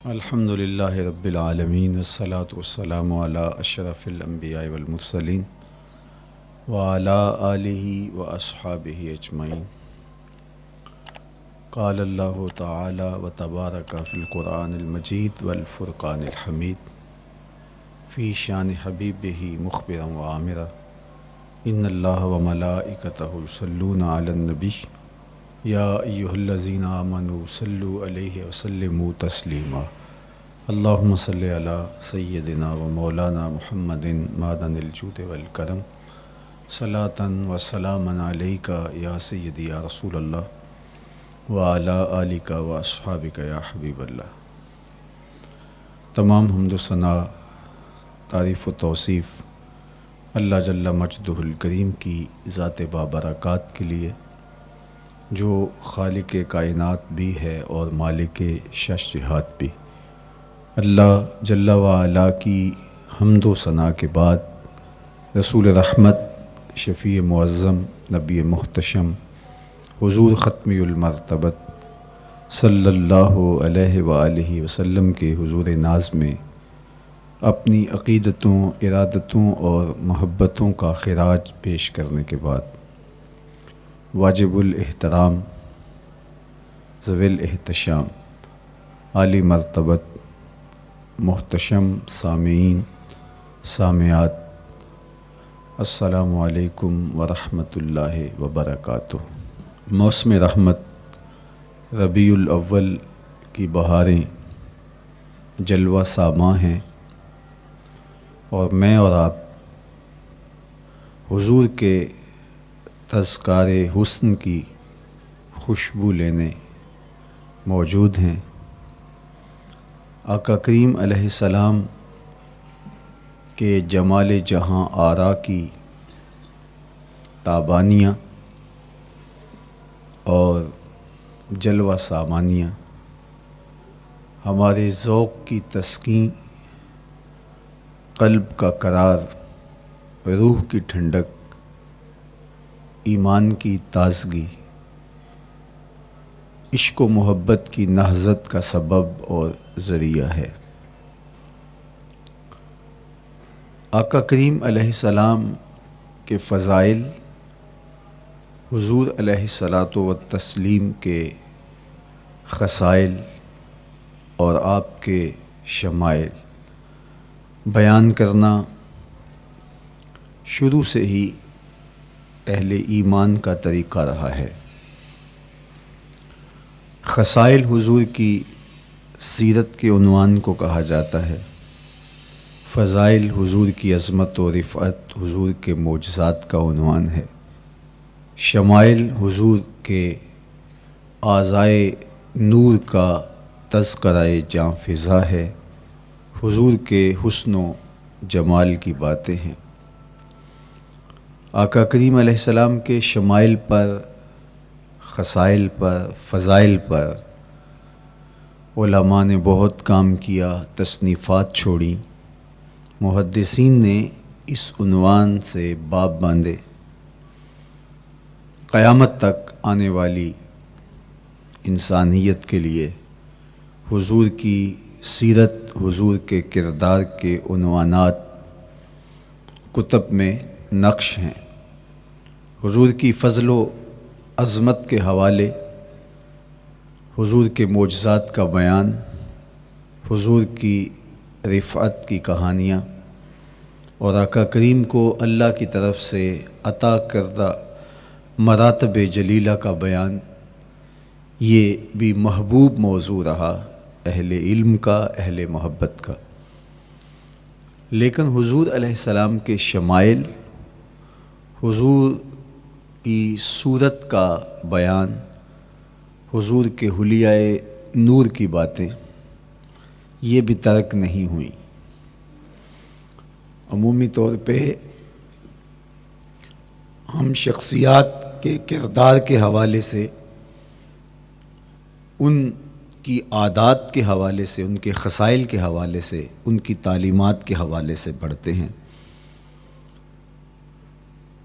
الحمد للہ رب العالمین والصلاة والسلام علی اشرف الانبیاء والمرسلین وعلی آلہ واصحابہ اجمعین۔ قال اللہ تعالی وتبارک فی القرآن المجید والفرقان الحمید فی شان حبیبہ مخبرا وعامرا ان اللہ وملائکتہ یصلون علی النبی یا ایہا الذین آمنوا صلوا علیہ وسلموا تسلیما۔ اللہم صلی علی سیدنا و مولانا محمد معدن الجود والکرم صلاۃ و سلاما علیک یا سیدی یا رسول اللہ وعلی آلک و اصحابک یا حبیب اللہ۔ تمام حمد و ثنا، تعریف و توصیف اللہ جل مجدہ الکریم کی ذات بابرکات کے لیے، جو خالق کائنات بھی ہے اور مالک شش جہات بھی۔ اللہ جل وعلا کی حمد و ثنا کے بعد رسول رحمت، شفیع معظم، نبی محتشم، حضور ختمی المرتبت صلی اللہ علیہ وآلہ وسلم کے حضور ناز میں اپنی عقیدتوں، ارادتوں اور محبتوں کا خراج پیش کرنے کے بعد واجب الاحترام، ذوی الاحتشام، عالی مرتبت، محتشم سامعین، سامعات، السلام علیکم ورحمۃ اللہ وبرکاتہ۔ موسم رحمت ربیع الاول کی بہاریں جلوہ ساماں ہیں، اور میں اور آپ حضور کے تذکار حسن کی خوشبو لینے موجود ہیں۔ آقا کریم علیہ السلام کے جمال جہاں آرا کی تابانیاں اور جلوہ سامانیاں ہمارے ذوق کی تسکین، قلب کا قرار، روح کی ٹھنڈک، ایمان کی تازگی، عشق و محبت کی نہضت کا سبب اور ذریعہ ہے۔ آقا کریم علیہ السلام کے فضائل، حضور علیہ الصلاۃ والتسلیم کے خصائل اور آپ کے شمائل بیان کرنا شروع سے ہی اہل ایمان کا طریقہ رہا ہے۔ خصائل حضور کی سیرت کے عنوان کو کہا جاتا ہے، فضائل حضور کی عظمت و رفعت حضور کے معجزات کا عنوان ہے، شمائل حضور کے اعضائے نور کا تذکرہ جاں فضا ہے، حضور کے حسن و جمال کی باتیں ہیں۔ آقا کریم علیہ السلام کے شمائل پر، خصائل پر، فضائل پر علماء نے بہت کام کیا، تصنیفات چھوڑیں، محدثین نے اس عنوان سے باب باندھے۔ قیامت تک آنے والی انسانیت کے لیے حضور کی سیرت، حضور کے کردار کے عنوانات کتب میں نقش ہیں۔ حضور کی فضل و عظمت کے حوالے، حضور کے معجزات کا بیان، حضور کی رفعت کی کہانیاں اور آقا کریم کو اللہ کی طرف سے عطا کردہ مراتب جلیلہ کا بیان، یہ بھی محبوب موضوع رہا اہل علم کا، اہل محبت کا۔ لیکن حضور علیہ السلام کے شمائل، حضور کی صورت کا بیان، حضور کے حلیہ نور کی باتیں، یہ بھی ترک نہیں ہوئیں۔ عمومی طور پہ ہم شخصیات کے کردار کے حوالے سے، ان کی عادات کے حوالے سے، ان کے خصائل کے حوالے سے، ان کی تعلیمات کے حوالے سے پڑھتے ہیں۔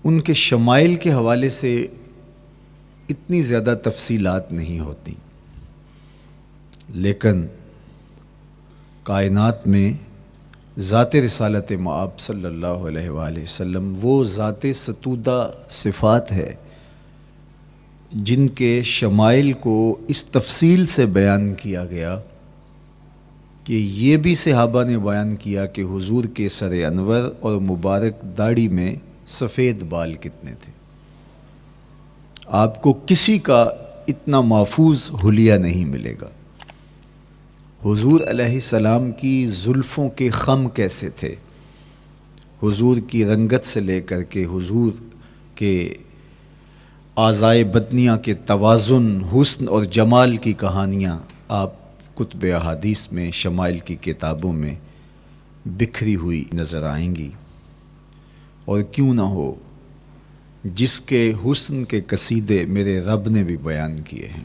ان کے شمائل کے حوالے سے اتنی زیادہ تفصیلات نہیں ہوتی، لیکن کائنات میں ذات رسالت مآب صلی اللہ علیہ وآلہ وسلم وہ ذات ستودہ صفات ہے جن کے شمائل کو اس تفصیل سے بیان کیا گیا کہ یہ بھی صحابہ نے بیان کیا کہ حضور کے سر انور اور مبارک داڑھی میں سفید بال کتنے تھے۔ آپ کو کسی کا اتنا محفوظ حلیہ نہیں ملے گا۔ حضور علیہ السلام کی زلفوں کے خم کیسے تھے، حضور کی رنگت سے لے کر کے حضور کے اعضائے بدنیہ کے توازن، حسن اور جمال کی کہانیاں آپ کتب احادیث میں، شمائل کی کتابوں میں بکھری ہوئی نظر آئیں گی۔ اور کیوں نہ ہو، جس کے حسن کے قصیدے میرے رب نے بھی بیان کیے ہیں۔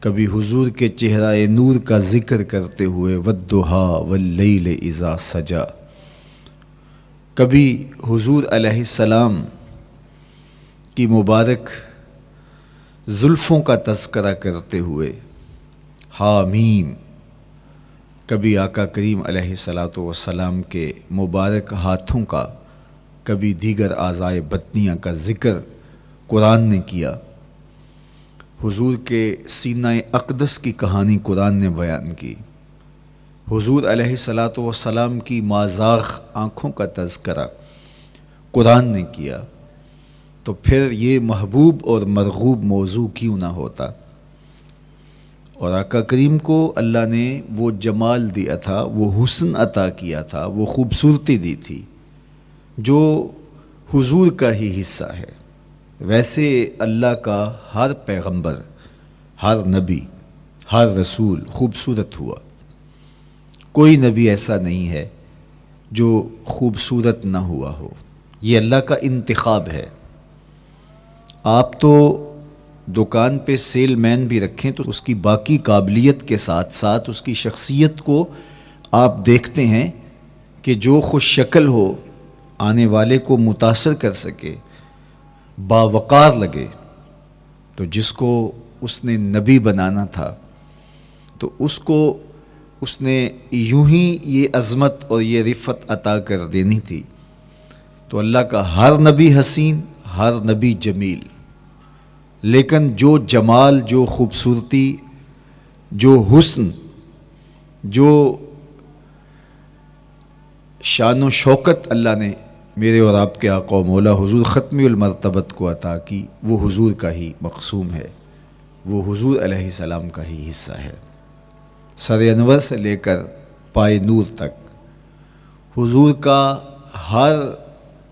کبھی حضور کے چہرہ نور کا ذکر کرتے ہوئے والضحیٰ واللیل اذا سجا، کبھی حضور علیہ السلام کی مبارک زلفوں کا تذکرہ کرتے ہوئے حامیم، کبھی آقا کریم علیہ الصلاۃ والسلام کے مبارک ہاتھوں کا، کبھی دیگر اعضائے بدنیہ کا ذکر قرآن نے کیا۔ حضور کے سینہ اقدس کی کہانی قرآن نے بیان کی۔ حضور علیہ الصلاۃ والسلام کی مازاغ آنکھوں کا تذکرہ قرآن نے کیا، تو پھر یہ محبوب اور مرغوب موضوع کیوں نہ ہوتا۔ اور آقا کریم کو اللہ نے وہ جمال دیا تھا، وہ حسن عطا کیا تھا، وہ خوبصورتی دی تھی جو حضور کا ہی حصہ ہے۔ ویسے اللہ کا ہر پیغمبر، ہر نبی، ہر رسول خوبصورت ہوا۔ کوئی نبی ایسا نہیں ہے جو خوبصورت نہ ہوا ہو، یہ اللہ کا انتخاب ہے۔ آپ تو دکان پہ سیل مین بھی رکھیں تو اس کی باقی قابلیت کے ساتھ ساتھ اس کی شخصیت کو آپ دیکھتے ہیں کہ جو خوش شکل ہو، آنے والے کو متاثر کر سکے، باوقار لگے۔ تو جس کو اس نے نبی بنانا تھا تو اس کو اس نے یوں ہی یہ عظمت اور یہ رفعت عطا کر دینی تھی۔ تو اللہ کا ہر نبی حسین، ہر نبی جمیل، لیکن جو جمال، جو خوبصورتی، جو حسن، جو شان و شوکت اللہ نے میرے اور آپ کے آقا و مولا حضور ختمی المرتبت کو عطا کی، وہ حضور کا ہی مقسوم ہے، وہ حضور علیہ السلام کا ہی حصہ ہے۔ سر انور سے لے کر پائے نور تک حضور کا ہر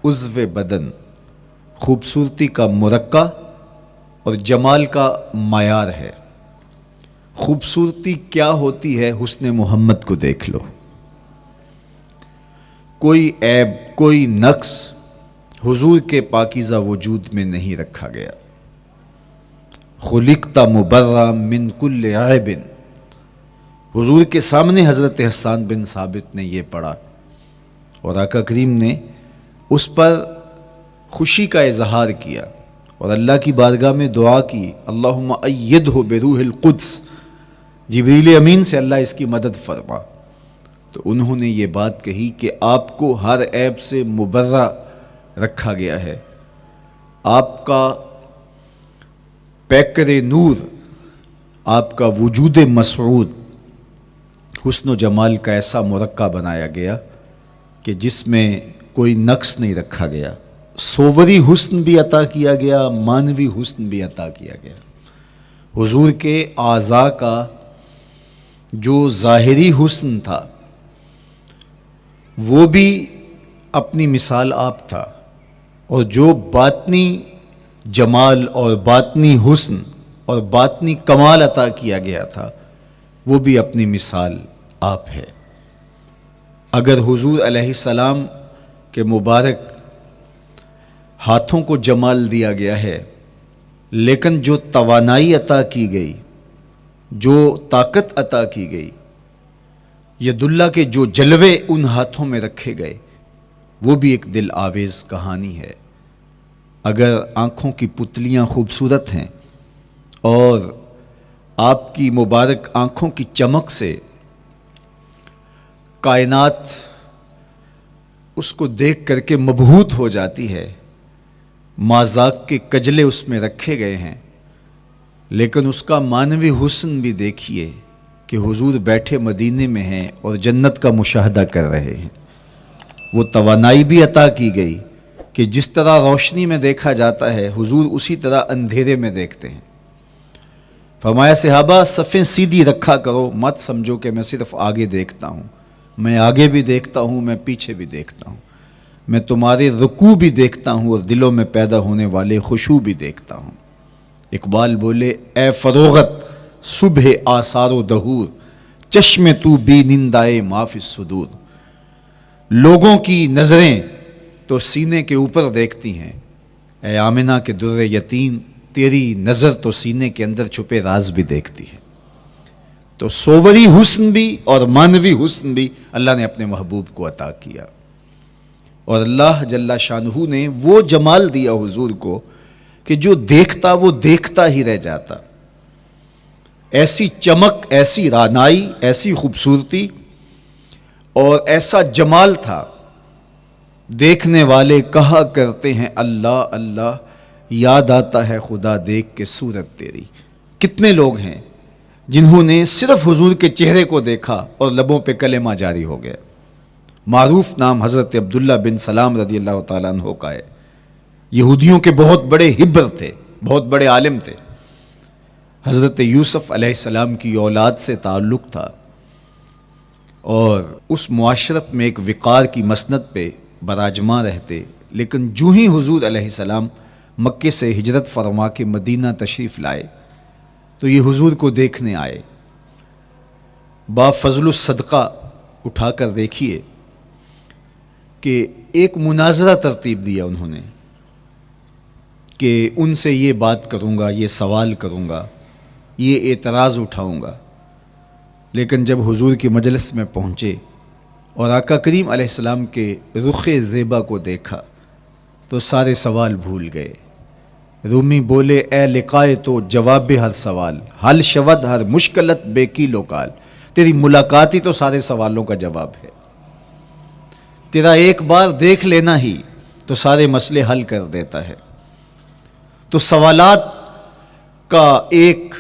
عضو بدن خوبصورتی کا مرقع اور جمال کا معیار ہے۔ خوبصورتی کیا ہوتی ہے، حسن محمد کو دیکھ لو۔ کوئی عیب، کوئی نقص حضور کے پاکیزہ وجود میں نہیں رکھا گیا۔ خلقت مبرأ من کل عیب، حضور کے سامنے حضرت حسان بن ثابت نے یہ پڑھا اور آقا کریم نے اس پر خوشی کا اظہار کیا اور اللہ کی بارگاہ میں دعا کی، اللہم ایدہ بروح القدس، جبریل امین سے اللہ اس کی مدد فرما۔ تو انہوں نے یہ بات کہی کہ آپ کو ہر عیب سے مبرہ رکھا گیا ہے، آپ کا پیکر نور، آپ کا وجود مسعود حسن و جمال کا ایسا مرقع بنایا گیا کہ جس میں کوئی نقص نہیں رکھا گیا۔ صوری حسن بھی عطا کیا گیا، مانوی حسن بھی عطا کیا گیا۔ حضور کے اعضاء کا جو ظاہری حسن تھا وہ بھی اپنی مثال آپ تھا، اور جو باطنی جمال اور باطنی حسن اور باطنی کمال عطا کیا گیا تھا وہ بھی اپنی مثال آپ ہے۔ اگر حضور علیہ السلام کے مبارک ہاتھوں کو جمال دیا گیا ہے، لیکن جو توانائی عطا کی گئی، جو طاقت عطا کی گئی، ید اللہ کے جو جلوے ان ہاتھوں میں رکھے گئے، وہ بھی ایک دل آویز کہانی ہے۔ اگر آنکھوں کی پتلیاں خوبصورت ہیں اور آپ کی مبارک آنکھوں کی چمک سے کائنات اس کو دیکھ کر کے مبہوت ہو جاتی ہے، مازاق کے کجلے اس میں رکھے گئے ہیں، لیکن اس کا معنوی حسن بھی دیکھیے کہ حضور بیٹھے مدینے میں ہیں اور جنت کا مشاہدہ کر رہے ہیں۔ وہ توانائی بھی عطا کی گئی کہ جس طرح روشنی میں دیکھا جاتا ہے حضور اسی طرح اندھیرے میں دیکھتے ہیں۔ فرمایا صحابہ صفیں سیدھی رکھا کرو، مت سمجھو کہ میں صرف آگے دیکھتا ہوں، میں آگے بھی دیکھتا ہوں، میں پیچھے بھی دیکھتا ہوں، میں تمہارے رکوع بھی دیکھتا ہوں اور دلوں میں پیدا ہونے والے خشوع بھی دیکھتا ہوں۔ اقبال بولے اے فروغت صبح آثار و دہور، چشم تو بی نندائے ما فی الصدور۔ لوگوں کی نظریں تو سینے کے اوپر دیکھتی ہیں، اے آمنہ کے در یتیم تیری نظر تو سینے کے اندر چھپے راز بھی دیکھتی ہے۔ تو صوری حسن بھی اور معنوی حسن بھی اللہ نے اپنے محبوب کو عطا کیا، اور اللہ جل شانہ نے وہ جمال دیا حضور کو کہ جو دیکھتا وہ دیکھتا ہی رہ جاتا۔ ایسی چمک، ایسی رعنائی، ایسی خوبصورتی اور ایسا جمال تھا، دیکھنے والے کہا کرتے ہیں اللہ اللہ، یاد آتا ہے خدا دیکھ کے صورت تیری۔ کتنے لوگ ہیں جنہوں نے صرف حضور کے چہرے کو دیکھا اور لبوں پہ کلمہ جاری ہو گیا۔ معروف نام حضرت عبداللہ بن سلام رضی اللہ تعالیٰ عنہ کا ہے۔ یہودیوں کے بہت بڑے حبر تھے، بہت بڑے عالم تھے۔ حضرت یوسف علیہ السلام کی اولاد سے تعلق تھا، اور اس معاشرت میں ایک وقار کی مسند پہ براجماں رہتے، لیکن جو ہی حضور علیہ السلام مکے سے ہجرت فرما کے مدینہ تشریف لائے تو یہ حضور کو دیکھنے آئے۔ با فضل الصدقہ اٹھا کر دیکھیے کہ ایک مناظرہ ترتیب دیا انہوں نے کہ ان سے یہ بات کروں گا، یہ سوال کروں گا، یہ اعتراض اٹھاؤں گا، لیکن جب حضور کی مجلس میں پہنچے اور آقا کریم علیہ السلام کے رخ زیبا کو دیکھا تو سارے سوال بھول گئے۔ رومی بولے اے لقائے تو جواب ہر سوال، حل شود ہر مشکلت بے کی لوکال۔ تیری ملاقات ہی تو سارے سوالوں کا جواب ہے، تیرا ایک بار دیکھ لینا ہی تو سارے مسئلے حل کر دیتا ہے۔ تو سوالات کا ایک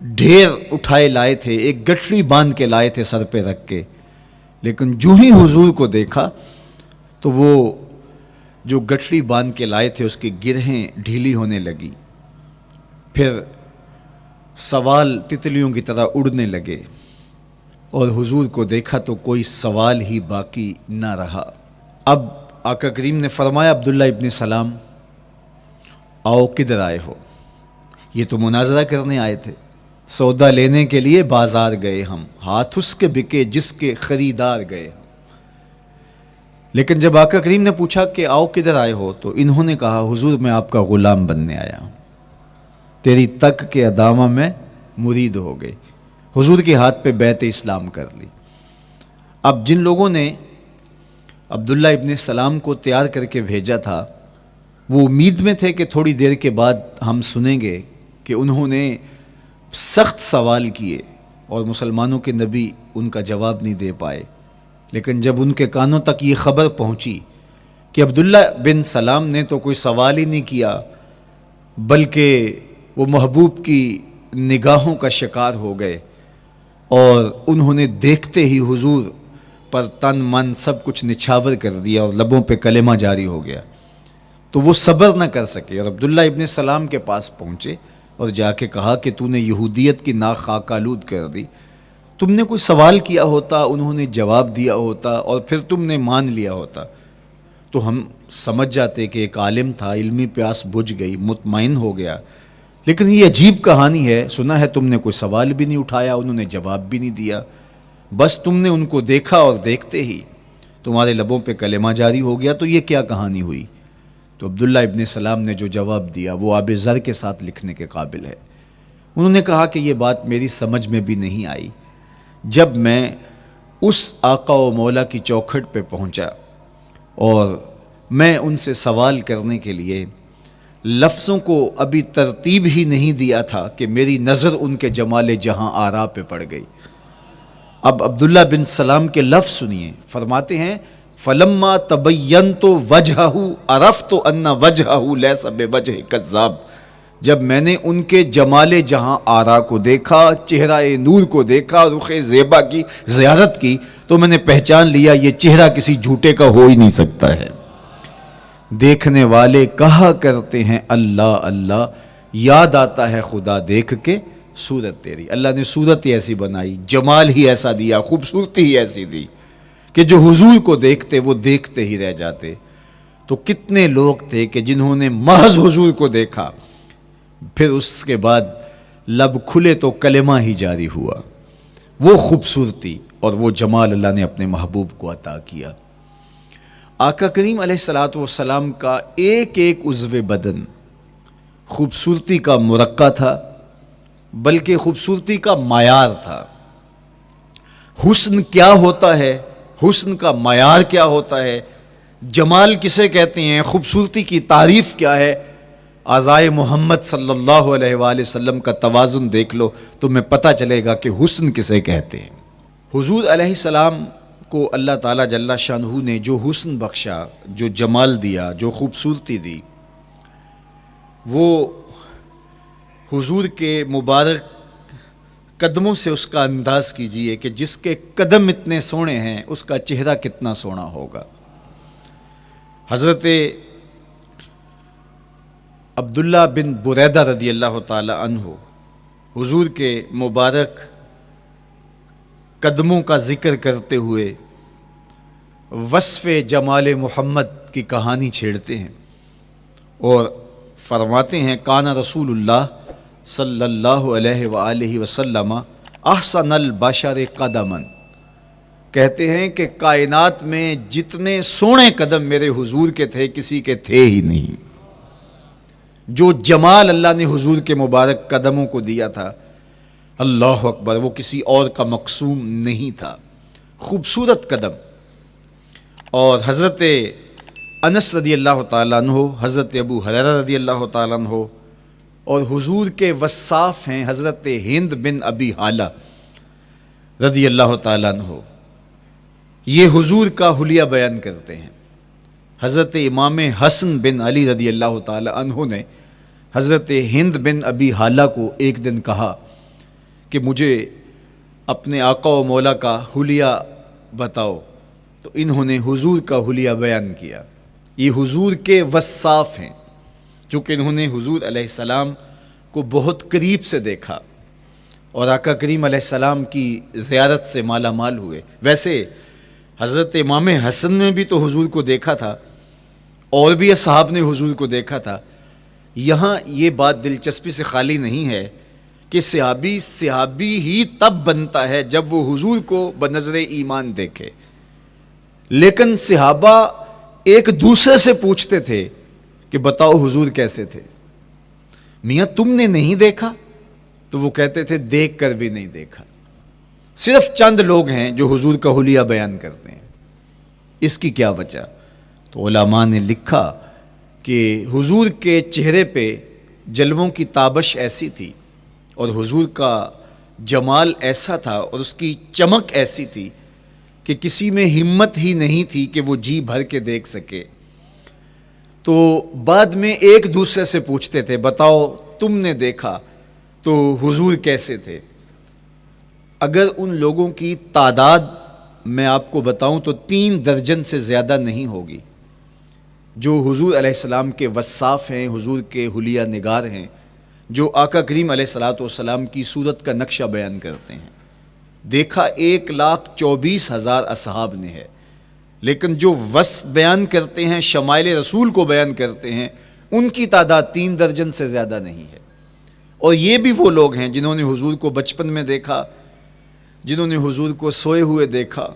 ڈھیر اٹھائے لائے تھے، ایک گٹھڑی باندھ کے لائے تھے سر پہ رکھ کے، لیکن جو ہی حضور کو دیکھا تو وہ جو گٹھڑی باندھ کے لائے تھے اس کی گرہیں ڈھیلی ہونے لگی، پھر سوال تتلیوں کی طرح اڑنے لگے، اور حضور کو دیکھا تو کوئی سوال ہی باقی نہ رہا۔ اب آقا کریم نے فرمایا عبداللہ ابن سلام آؤ کدھر آئے ہو؟ یہ تو مناظرہ کرنے آئے تھے، سودا لینے کے لیے بازار گئے ہم، ہاتھ اس کے بکے جس کے خریدار گئے ہم۔ لیکن جب آقا کریم نے پوچھا کہ آؤ کدھر آئے ہو تو انہوں نے کہا حضور میں آپ کا غلام بننے آیا ہوں، تیری تک کے ادامہ میں مرید ہو گئے، حضور کے ہاتھ پہ بیعت اسلام کر لی۔ اب جن لوگوں نے عبداللہ ابن سلام کو تیار کر کے بھیجا تھا وہ امید میں تھے کہ تھوڑی دیر کے بعد ہم سنیں گے کہ انہوں نے سخت سوال کیے اور مسلمانوں کے نبی ان کا جواب نہیں دے پائے، لیکن جب ان کے کانوں تک یہ خبر پہنچی کہ عبداللہ بن سلام نے تو کوئی سوال ہی نہیں کیا بلکہ وہ محبوب کی نگاہوں کا شکار ہو گئے، اور انہوں نے دیکھتے ہی حضور پر تن من سب کچھ نچھاور کر دیا اور لبوں پہ کلمہ جاری ہو گیا، تو وہ صبر نہ کر سکے اور عبداللہ ابن سلام کے پاس پہنچے اور جا کے کہا کہ تو نے یہودیت کی ناک خاک آلود کر دی، تم نے کوئی سوال کیا ہوتا، انہوں نے جواب دیا ہوتا اور پھر تم نے مان لیا ہوتا تو ہم سمجھ جاتے کہ ایک عالم تھا، علمی پیاس بجھ گئی، مطمئن ہو گیا، لیکن یہ عجیب کہانی ہے، سنا ہے تم نے کوئی سوال بھی نہیں اٹھایا، انہوں نے جواب بھی نہیں دیا، بس تم نے ان کو دیکھا اور دیکھتے ہی تمہارے لبوں پہ کلمہ جاری ہو گیا، تو یہ کیا کہانی ہوئی؟ تو عبداللہ ابن سلام نے جو جواب دیا وہ آب زر کے ساتھ لکھنے کے قابل ہے۔ انہوں نے کہا کہ یہ بات میری سمجھ میں بھی نہیں آئی، جب میں اس آقا و مولا کی چوکھٹ پہ پہنچا اور میں ان سے سوال کرنے کے لیے لفظوں کو ابھی ترتیب ہی نہیں دیا تھا کہ میری نظر ان کے جمال جہاں آرا پہ پڑ گئی، اب عبداللہ بن سلام کے لفظ سنیے، فرماتے ہیں فلما تبینت وجہہ عرفت ان وجہہ لیس بوجہ کذاب، جب میں نے ان کے جمال جہاں آرا کو دیکھا، چہرہ نور کو دیکھا، رخ زیبا کی زیارت کی، تو میں نے پہچان لیا یہ چہرہ کسی جھوٹے کا ہو ہی نہیں سکتا ہے۔ دیکھنے والے کہا کرتے ہیں اللہ اللہ، یاد آتا ہے خدا دیکھ کے صورت تیری۔ اللہ نے صورت ہی ایسی بنائی، جمال ہی ایسا دیا، خوبصورتی ہی ایسی دی کہ جو حضور کو دیکھتے وہ دیکھتے ہی رہ جاتے۔ تو کتنے لوگ تھے کہ جنہوں نے محض حضور کو دیکھا، پھر اس کے بعد لب کھلے تو کلمہ ہی جاری ہوا۔ وہ خوبصورتی اور وہ جمال اللہ نے اپنے محبوب کو عطا کیا۔ آقا کریم علیہ الصلوۃ والسلام کا ایک ایک عضو بدن خوبصورتی کا مرقع تھا، بلکہ خوبصورتی کا معیار تھا۔ حسن کیا ہوتا ہے، حسن کا معیار کیا ہوتا ہے، جمال کسے کہتے ہیں، خوبصورتی کی تعریف کیا ہے، اعضائے محمد صلی اللہ علیہ وآلہ وسلم کا توازن دیکھ لو تو تمہیں پتہ چلے گا کہ حسن کسے کہتے ہیں۔ حضور علیہ السلام کو اللہ تعالیٰ جل شانہ نے جو حسن بخشا، جو جمال دیا، جو خوبصورتی دی، وہ حضور کے مبارک قدموں سے اس کا انداز کیجئے کہ جس کے قدم اتنے سونے ہیں اس کا چہرہ کتنا سونا ہوگا۔ حضرت عبداللہ بن بریدہ رضی اللہ تعالی عنہ حضور کے مبارک قدموں کا ذکر کرتے ہوئے وصف جمال محمد کی کہانی چھیڑتے ہیں اور فرماتے ہیں کانا رسول اللہ صلی اللہ علیہ وآلہ وسلم احسن البشر قدما، کہتے ہیں کہ کائنات میں جتنے سونے قدم میرے حضور کے تھے کسی کے تھے ہی نہیں۔ جو جمال اللہ نے حضور کے مبارک قدموں کو دیا تھا، اللہ اکبر، وہ کسی اور کا مقسوم نہیں تھا۔ خوبصورت قدم۔ اور حضرت انس رضی اللہ تعالیٰ عنہ، حضرت ابو ہریرہ رضی اللہ تعالیٰ عنہ، اور حضور کے وصاف ہیں حضرت ہند بن ابی حالہ رضی اللہ تعالیٰ عنہ، یہ حضور کا حلیہ بیان کرتے ہیں۔ حضرت امام حسن بن علی رضی اللہ تعالیٰ عنہ نے حضرت ہند بن ابی حالہ کو ایک دن کہا کہ مجھے اپنے آقا و مولا کا حلیہ بتاؤ، تو انہوں نے حضور کا حلیہ بیان کیا۔ یہ حضور کے وصاف ہیں، چونکہ انہوں نے حضور علیہ السلام کو بہت قریب سے دیکھا اور آقا کریم علیہ السلام کی زیارت سے مالا مال ہوئے۔ ویسے حضرت امام حسن نے بھی تو حضور کو دیکھا تھا، اور بھی اصحاب نے حضور کو دیکھا تھا۔ یہاں یہ بات دلچسپی سے خالی نہیں ہے کہ صحابی ہی تب بنتا ہے جب وہ حضور کو بنظر ایمان دیکھے، لیکن صحابہ ایک دوسرے سے پوچھتے تھے کہ بتاؤ حضور کیسے تھے؟ میاں تم نے نہیں دیکھا؟ تو وہ کہتے تھے دیکھ کر بھی نہیں دیکھا۔ صرف چند لوگ ہیں جو حضور کا حلیہ بیان کرتے ہیں۔ اس کی کیا وجہ؟ تو علماء نے لکھا کہ حضور کے چہرے پہ جلووں کی تابش ایسی تھی اور حضور کا جمال ایسا تھا اور اس کی چمک ایسی تھی کہ کسی میں ہمت ہی نہیں تھی کہ وہ جی بھر کے دیکھ سکے۔ تو بعد میں ایک دوسرے سے پوچھتے تھے بتاؤ تم نے دیکھا تو حضور کیسے تھے؟ اگر ان لوگوں کی تعداد میں آپ کو بتاؤں تو 3 درجن سے زیادہ نہیں ہوگی جو حضور علیہ السلام کے وصاف ہیں، حضور کے حلیہ نگار ہیں، جو آقا کریم علیہ الصلوۃ والسلام کی صورت کا نقشہ بیان کرتے ہیں۔ دیکھا 1,24,000 اصحاب نے ہے، لیکن جو وصف بیان کرتے ہیں، شمائل رسول کو بیان کرتے ہیں، ان کی تعداد 3 درجن سے زیادہ نہیں ہے۔ اور یہ بھی وہ لوگ ہیں جنہوں نے حضور کو بچپن میں دیکھا، جنہوں نے حضور کو سوئے ہوئے دیکھا،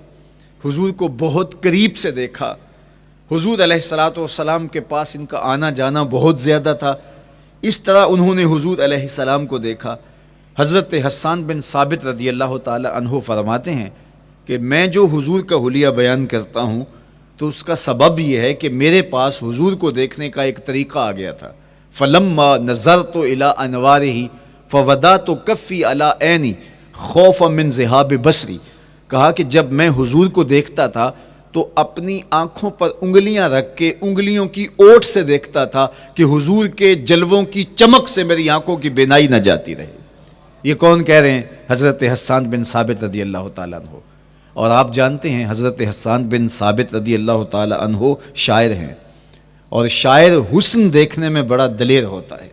حضور کو بہت قریب سے دیکھا۔ حضور علیہ الصلوۃ والسلام کے پاس ان کا آنا جانا بہت زیادہ تھا، اس طرح انہوں نے حضور علیہ السلام کو دیکھا۔ حضرت حسان بن ثابت رضی اللہ تعالی عنہ فرماتے ہیں کہ میں جو حضور کا حلیہ بیان کرتا ہوں تو اس کا سبب یہ ہے کہ میرے پاس حضور کو دیکھنے کا ایک طریقہ آ گیا تھا۔ فلما نظرت الى انوارہ فودعت کفی علی عینی خوفا من ذہاب بصری، کہا کہ جب میں حضور کو دیکھتا تھا تو اپنی آنکھوں پر انگلیاں رکھ کے انگلیوں کی اوٹ سے دیکھتا تھا کہ حضور کے جلووں کی چمک سے میری آنکھوں کی بینائی نہ جاتی رہے. یہ کون کہہ رہے ہیں؟ حضرت حسان بن ثابت رضی اللہ تعالیٰ عنہ. اور آپ جانتے ہیں حضرت حسان بن ثابت رضی اللہ تعالیٰ عنہ شاعر ہیں، اور شاعر حسن دیکھنے میں بڑا دلیر ہوتا ہے،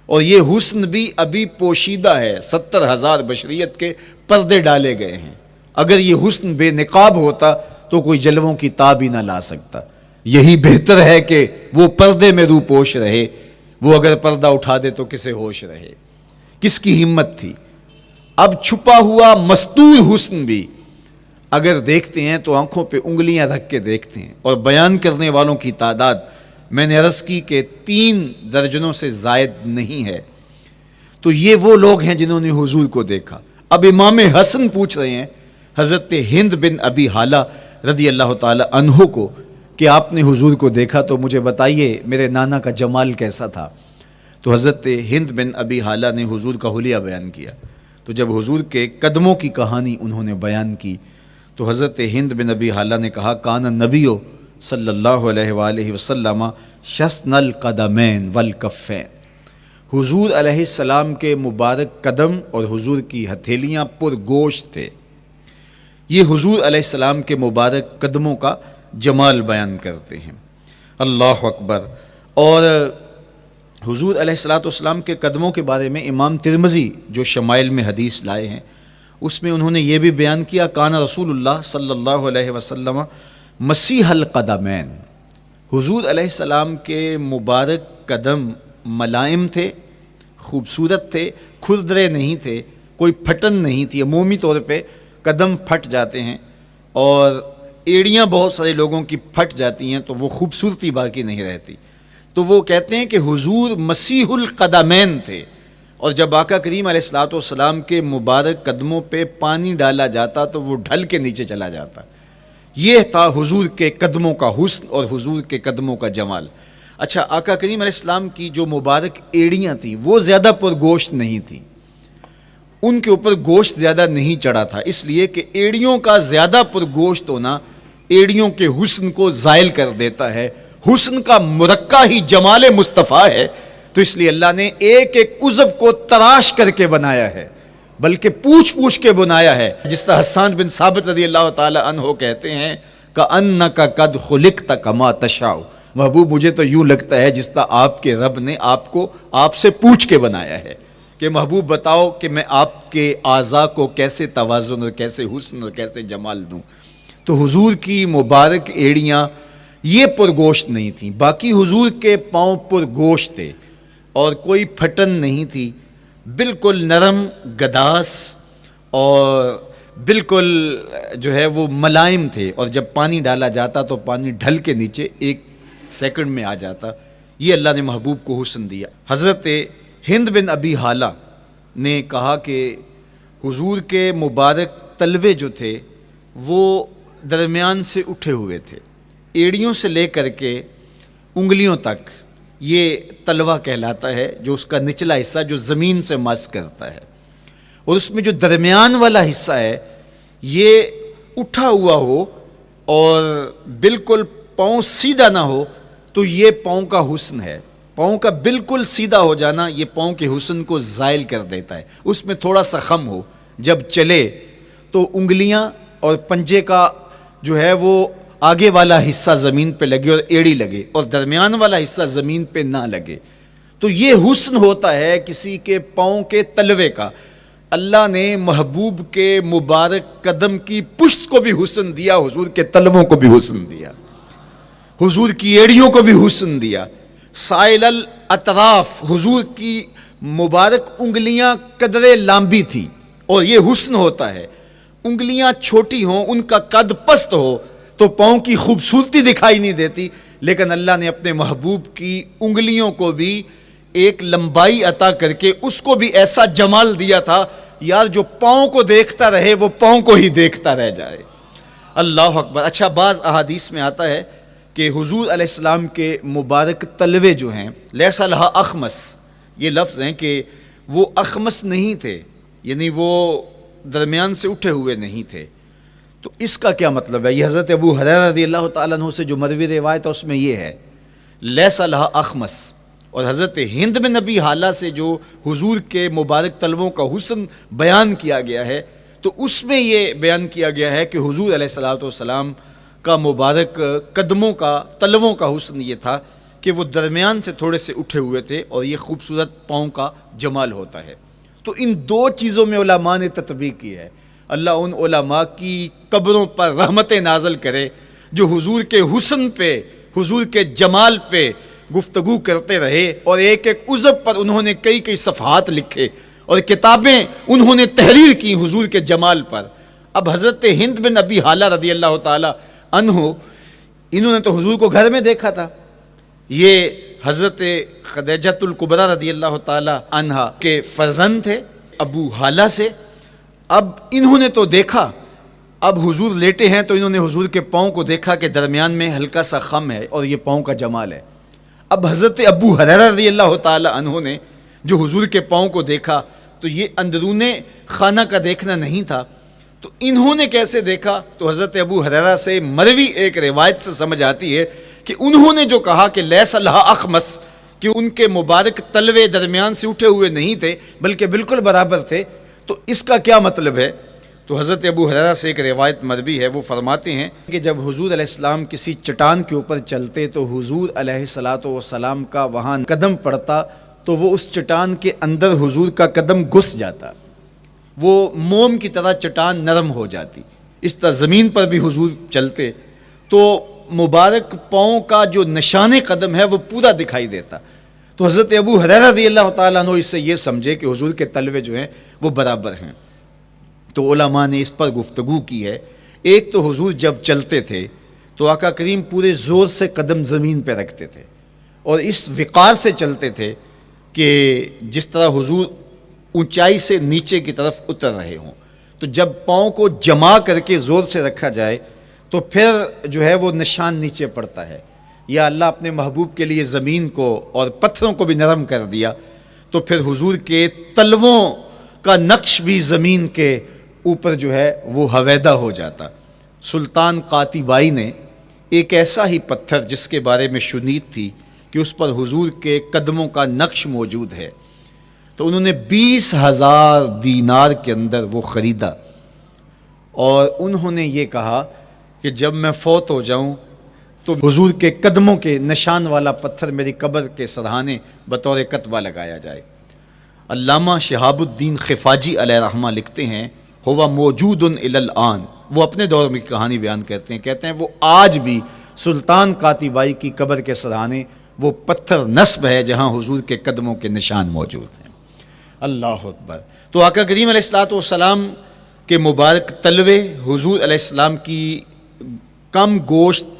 اور یہ حسن بھی ابھی پوشیدہ ہے. 70,000 بشریت کے پردے ڈالے گئے ہیں. اگر یہ حسن بے نقاب ہوتا تو کوئی جلووں کی تاب ہی نہ لا سکتا. یہی بہتر ہے کہ وہ پردے میں رو پوش رہے. وہ اگر پردہ اٹھا دے تو کسے ہوش رہے؟ کس کی ہمت تھی؟ اب چھپا ہوا مستور حسن بھی اگر دیکھتے ہیں تو آنکھوں پہ انگلیاں رکھ کے دیکھتے ہیں. اور بیان کرنے والوں کی تعداد میں نے عرض کی کہ 3 درجنوں سے زائد نہیں ہے. تو یہ وہ لوگ ہیں جنہوں نے حضور کو دیکھا. اب امام حسن پوچھ رہے ہیں حضرت ہند بن ابی حالہ رضی اللہ تعالی عنہ کو کہ آپ نے حضور کو دیکھا تو مجھے بتائیے میرے نانا کا جمال کیسا تھا. تو حضرت ہند بن ابی حالہ نے حضور کا حلیہ بیان کیا. تو جب حضور کے قدموں کی کہانی انہوں نے بیان کی تو حضرت ہند بن ابی حالہ نے کہا کان النبی صلی اللہ علیہ وآلہ وسلم شسن القدمین والکفین. حضور علیہ السلام کے مبارک قدم اور حضور کی ہتھیلیاں پر گوشت تھے. یہ حضور علیہ السلام کے مبارک قدموں کا جمال بیان کرتے ہیں. اللہ اکبر. اور حضور علیہ السلام کے قدموں کے بارے میں امام ترمذی جو شمائل میں حدیث لائے ہیں اس میں انہوں نے یہ بھی بیان کیا کان رسول اللہ صلی اللہ علیہ وسلم مسیح القدمین. حضور علیہ السلام کے مبارک قدم ملائم تھے، خوبصورت تھے، کھردرے نہیں تھے، کوئی پھٹن نہیں تھی. عمومی طور پہ قدم پھٹ جاتے ہیں اور ایڑیاں بہت سارے لوگوں کی پھٹ جاتی ہیں تو وہ خوبصورتی باقی نہیں رہتی. تو وہ کہتے ہیں کہ حضور مسیح القدمین تھے. اور جب آقا کریم علیہ الصلوۃ والسلام کے مبارک قدموں پہ پانی ڈالا جاتا تو وہ ڈھل کے نیچے چلا جاتا. یہ تھا حضور کے قدموں کا حسن اور حضور کے قدموں کا جمال. اچھا، آقا کریم علیہ السلام کی جو مبارک ایڑیاں تھیں وہ زیادہ پر گوشت نہیں تھیں، ان کے اوپر گوشت زیادہ نہیں چڑھا تھا، اس لیے کہ ایڑیوں کا زیادہ پر گوشت ہونا ایڑیوں کے حسن کو زائل کر دیتا ہے. حسن کا مرقع ہی جمال مصطفیٰ ہے. تو اس لیے اللہ نے ایک ایک عضو کو تراش کر کے بنایا ہے، بلکہ پوچھ پوچھ کے بنایا ہے. جس طرح حسان بن ثابت رضی اللہ تعالی عنہ کہتے ہیں کأنک قد خلقت کما تشاء. محبوب مجھے تو یوں لگتا ہے جس طرح آپ کے رب نے آپ کو آپ سے پوچھ کے بنایا ہے کہ محبوب بتاؤ کہ میں آپ کے اعضاء کو کیسے توازن اور کیسے حسن اور کیسے جمال دوں. تو حضور کی مبارک ایڑیاں یہ پرگوشت نہیں تھیں. باقی حضور کے پاؤں پرگوشت تھے اور کوئی پھٹن نہیں تھی، بالکل نرم گداس اور بالکل جو ہے وہ ملائم تھے. اور جب پانی ڈالا جاتا تو پانی ڈھل کے نیچے 1 سیکنڈ میں آ جاتا. یہ اللہ نے محبوب کو حسن دیا. حضرت ہند بن ابی حالہ نے کہا کہ حضور کے مبارک تلوے جو تھے وہ درمیان سے اٹھے ہوئے تھے، ایڑیوں سے لے کر کے انگلیوں تک یہ تلوہ کہلاتا ہے، جو اس کا نچلا حصہ جو زمین سے مس کرتا ہے، اور اس میں جو درمیان والا حصہ ہے یہ اٹھا ہوا ہو اور بالکل پاؤں سیدھا نہ ہو تو یہ پاؤں کا حسن ہے. پاؤں کا بالکل سیدھا ہو جانا یہ پاؤں کے حسن کو زائل کر دیتا ہے. اس میں تھوڑا سا خم ہو، جب چلے تو انگلیاں اور پنجے کا جو ہے وہ آگے والا حصہ زمین پہ لگے اور ایڑی لگے اور درمیان والا حصہ زمین پہ نہ لگے. تو یہ حسن ہوتا ہے کسی کے پاؤں کے تلوے کا. اللہ نے محبوب کے مبارک قدم کی پشت کو بھی حسن دیا، حضور کے تلووں کو بھی حسن دیا، حضور کی ایڑیوں کو بھی حسن دیا. سائل الاطراف، حضور کی مبارک انگلیاں قدرے لامبی تھیں اور یہ حسن ہوتا ہے. انگلیاں چھوٹی ہوں، ان کا قد پست ہو تو پاؤں کی خوبصورتی دکھائی نہیں دیتی، لیکن اللہ نے اپنے محبوب کی انگلیوں کو بھی ایک لمبائی عطا کر کے اس کو بھی ایسا جمال دیا تھا یار جو پاؤں کو دیکھتا رہے وہ پاؤں کو ہی دیکھتا رہ جائے. اللہ اکبر. اچھا، بعض احادیث میں آتا ہے کہ حضور علیہ السلام کے مبارک تلوے جو ہیں لیس لہا اخمس، یہ لفظ ہیں کہ وہ اخمس نہیں تھے، یعنی وہ درمیان سے اٹھے ہوئے نہیں تھے، تو اس کا کیا مطلب ہے؟ یہ حضرت ابو ہریرہ رضی اللہ تعالیٰ عنہ سے جو مروی روایت ہے اس میں یہ ہے لیس لہا اخمس، اور حضرت ہند بن نبی حالہ سے جو حضور کے مبارک تلووں کا حسن بیان کیا گیا ہے، تو اس میں یہ بیان کیا گیا ہے کہ حضور علیہ الصلوۃ والسلام کا مبارک قدموں کا تلووں کا حسن یہ تھا کہ وہ درمیان سے تھوڑے سے اٹھے ہوئے تھے، اور یہ خوبصورت پاؤں کا جمال ہوتا ہے۔ تو ان دو چیزوں میں علماء نے تطبیق کی ہے۔ اللہ ان علماء کی قبروں پر رحمت نازل کرے جو حضور کے حسن پہ، حضور کے جمال پہ گفتگو کرتے رہے، اور ایک ایک عضو پر انہوں نے کئی کئی صفحات لکھے اور کتابیں انہوں نے تحریر کی حضور کے جمال پر۔ اب حضرت ہند بن ابی حالہ رضی اللہ تعالی عنہ، انہوں نے تو حضور کو گھر میں دیکھا تھا، یہ حضرت خدیجۃ الکبریٰ رضی اللہ تعالی عنہا کے فرزند تھے ابو حالہ سے۔ اب انہوں نے تو دیکھا، اب حضور لیٹے ہیں تو انہوں نے حضور کے پاؤں کو دیکھا کہ درمیان میں ہلکا سا خم ہے اور یہ پاؤں کا جمال ہے۔ اب حضرت ابو ہریرہ رضی اللہ تعالی عنہ نے جو حضور کے پاؤں کو دیکھا تو یہ اندرون خانہ کا دیکھنا نہیں تھا، تو انہوں نے کیسے دیکھا؟ تو حضرت ابو ہریرہ سے مروی ایک روایت سے سمجھ آتی ہے کہ انہوں نے جو کہا کہ لیس لہا اخمس، کہ ان کے مبارک تلوے درمیان سے اٹھے ہوئے نہیں تھے بلکہ بالکل برابر تھے، تو اس کا کیا مطلب ہے؟ تو حضرت ابو ہریرہ سے ایک روایت مروی ہے، وہ فرماتے ہیں کہ جب حضور علیہ السلام کسی چٹان کے اوپر چلتے تو حضور علیہ الصلوۃ والسلام کا وہاں قدم پڑتا تو وہ اس چٹان کے اندر حضور کا قدم گھس جاتا، وہ موم کی طرح چٹان نرم ہو جاتی۔ اس طرح زمین پر بھی حضور چلتے تو مبارک پاؤں کا جو نشان قدم ہے وہ پورا دکھائی دیتا۔ تو حضرت ابو ہریرہ رضی اللہ تعالیٰ عنہ اس سے یہ سمجھے کہ حضور کے تلوے جو ہیں وہ برابر ہیں۔ تو علماء نے اس پر گفتگو کی ہے۔ ایک تو حضور جب چلتے تھے تو آقا کریم پورے زور سے قدم زمین پہ رکھتے تھے اور اس وقار سے چلتے تھے کہ جس طرح حضور اونچائی سے نیچے کی طرف اتر رہے ہوں۔ تو جب پاؤں کو جما کر کے زور سے رکھا جائے تو پھر جو ہے وہ نشان نیچے پڑتا ہے۔ یا اللہ اپنے محبوب کے لیے زمین کو اور پتھروں کو بھی نرم کر دیا تو پھر حضور کے تلووں کا نقش بھی زمین کے اوپر جو ہے وہ حویدہ ہو جاتا۔ سلطان قاتبائی نے ایک ایسا ہی پتھر جس کے بارے میں شنید تھی کہ اس پر حضور کے قدموں کا نقش موجود ہے، تو انہوں نے 20,000 دینار کے اندر وہ خریدا، اور انہوں نے یہ کہا کہ جب میں فوت ہو جاؤں تو حضور کے قدموں کے نشان والا پتھر میری قبر کے سرہانے بطور کتبہ لگایا جائے۔ علامہ شہاب الدین خفاجی علیہ رحمہ لکھتے ہیں ہوا موجود الی الآن، وہ اپنے دور میں کہانی بیان کرتے ہیں وہ آج بھی سلطان قاتبائی کی قبر کے سرہانے وہ پتھر نصب ہے جہاں حضور کے قدموں کے نشان موجود ہیں۔ اللہ اکبر۔ تو آقا کریم علیہ الصلوۃ والسلام کے مبارک تلوے، حضور علیہ السلام کی کم گوشت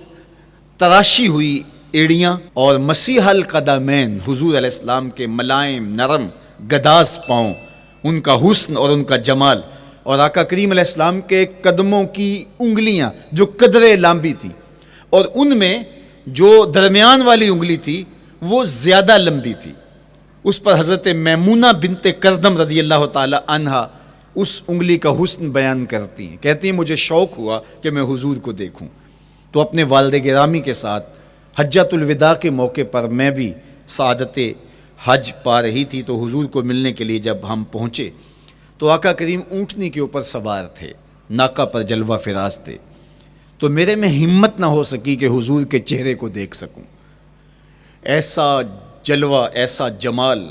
تراشی ہوئی ایڑیاں، اور مسیح القدمین حضور علیہ السلام کے ملائم نرم گداز پاؤں، ان کا حسن اور ان کا جمال، اور آقا کریم علیہ السلام کے قدموں کی انگلیاں جو قدرے لمبی تھی، اور ان میں جو درمیان والی انگلی تھی وہ زیادہ لمبی تھی، اس پر حضرت میمونہ بنت کردم رضی اللہ تعالی عنہا اس انگلی کا حسن بیان کرتی ہیں، کہتی ہیں مجھے شوق ہوا کہ میں حضور کو دیکھوں، تو اپنے والد گرامی کے ساتھ حجۃ الوداع کے موقع پر میں بھی سعادت حج پا رہی تھی، تو حضور کو ملنے کے لیے جب ہم پہنچے تو آقا کریم اونٹنی کے اوپر سوار تھے، ناقہ پر جلوہ فراز تھے، تو میرے میں ہمت نہ ہو سکی کہ حضور کے چہرے کو دیکھ سکوں۔ ایسا جلوہ، ایسا جمال،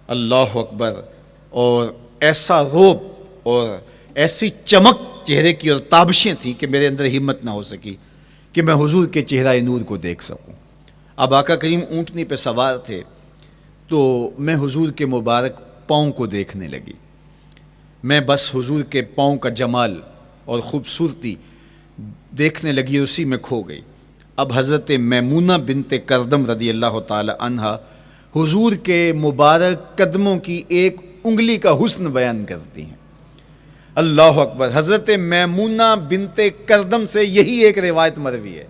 اللہ اکبر، اور ایسا روب اور ایسی چمک چہرے کی اور تابشیں تھیں کہ میرے اندر ہمت نہ ہو سکی کہ میں حضور کے چہرہ نور کو دیکھ سکوں۔ اب آقا کریم اونٹنی پہ سوار تھے تو میں حضور کے مبارک پاؤں کو دیکھنے لگی، میں بس حضور کے پاؤں کا جمال اور خوبصورتی دیکھنے لگی، اسی میں کھو گئی۔ اب حضرت میمونہ بنت کردم رضی اللہ تعالی عنہا حضور کے مبارک قدموں کی ایک انگلی کا حسن بیان کرتی ہیں۔ اللہ اکبر۔ حضرت میمونہ بنت کردم سے یہی ایک روایت مروی ہے،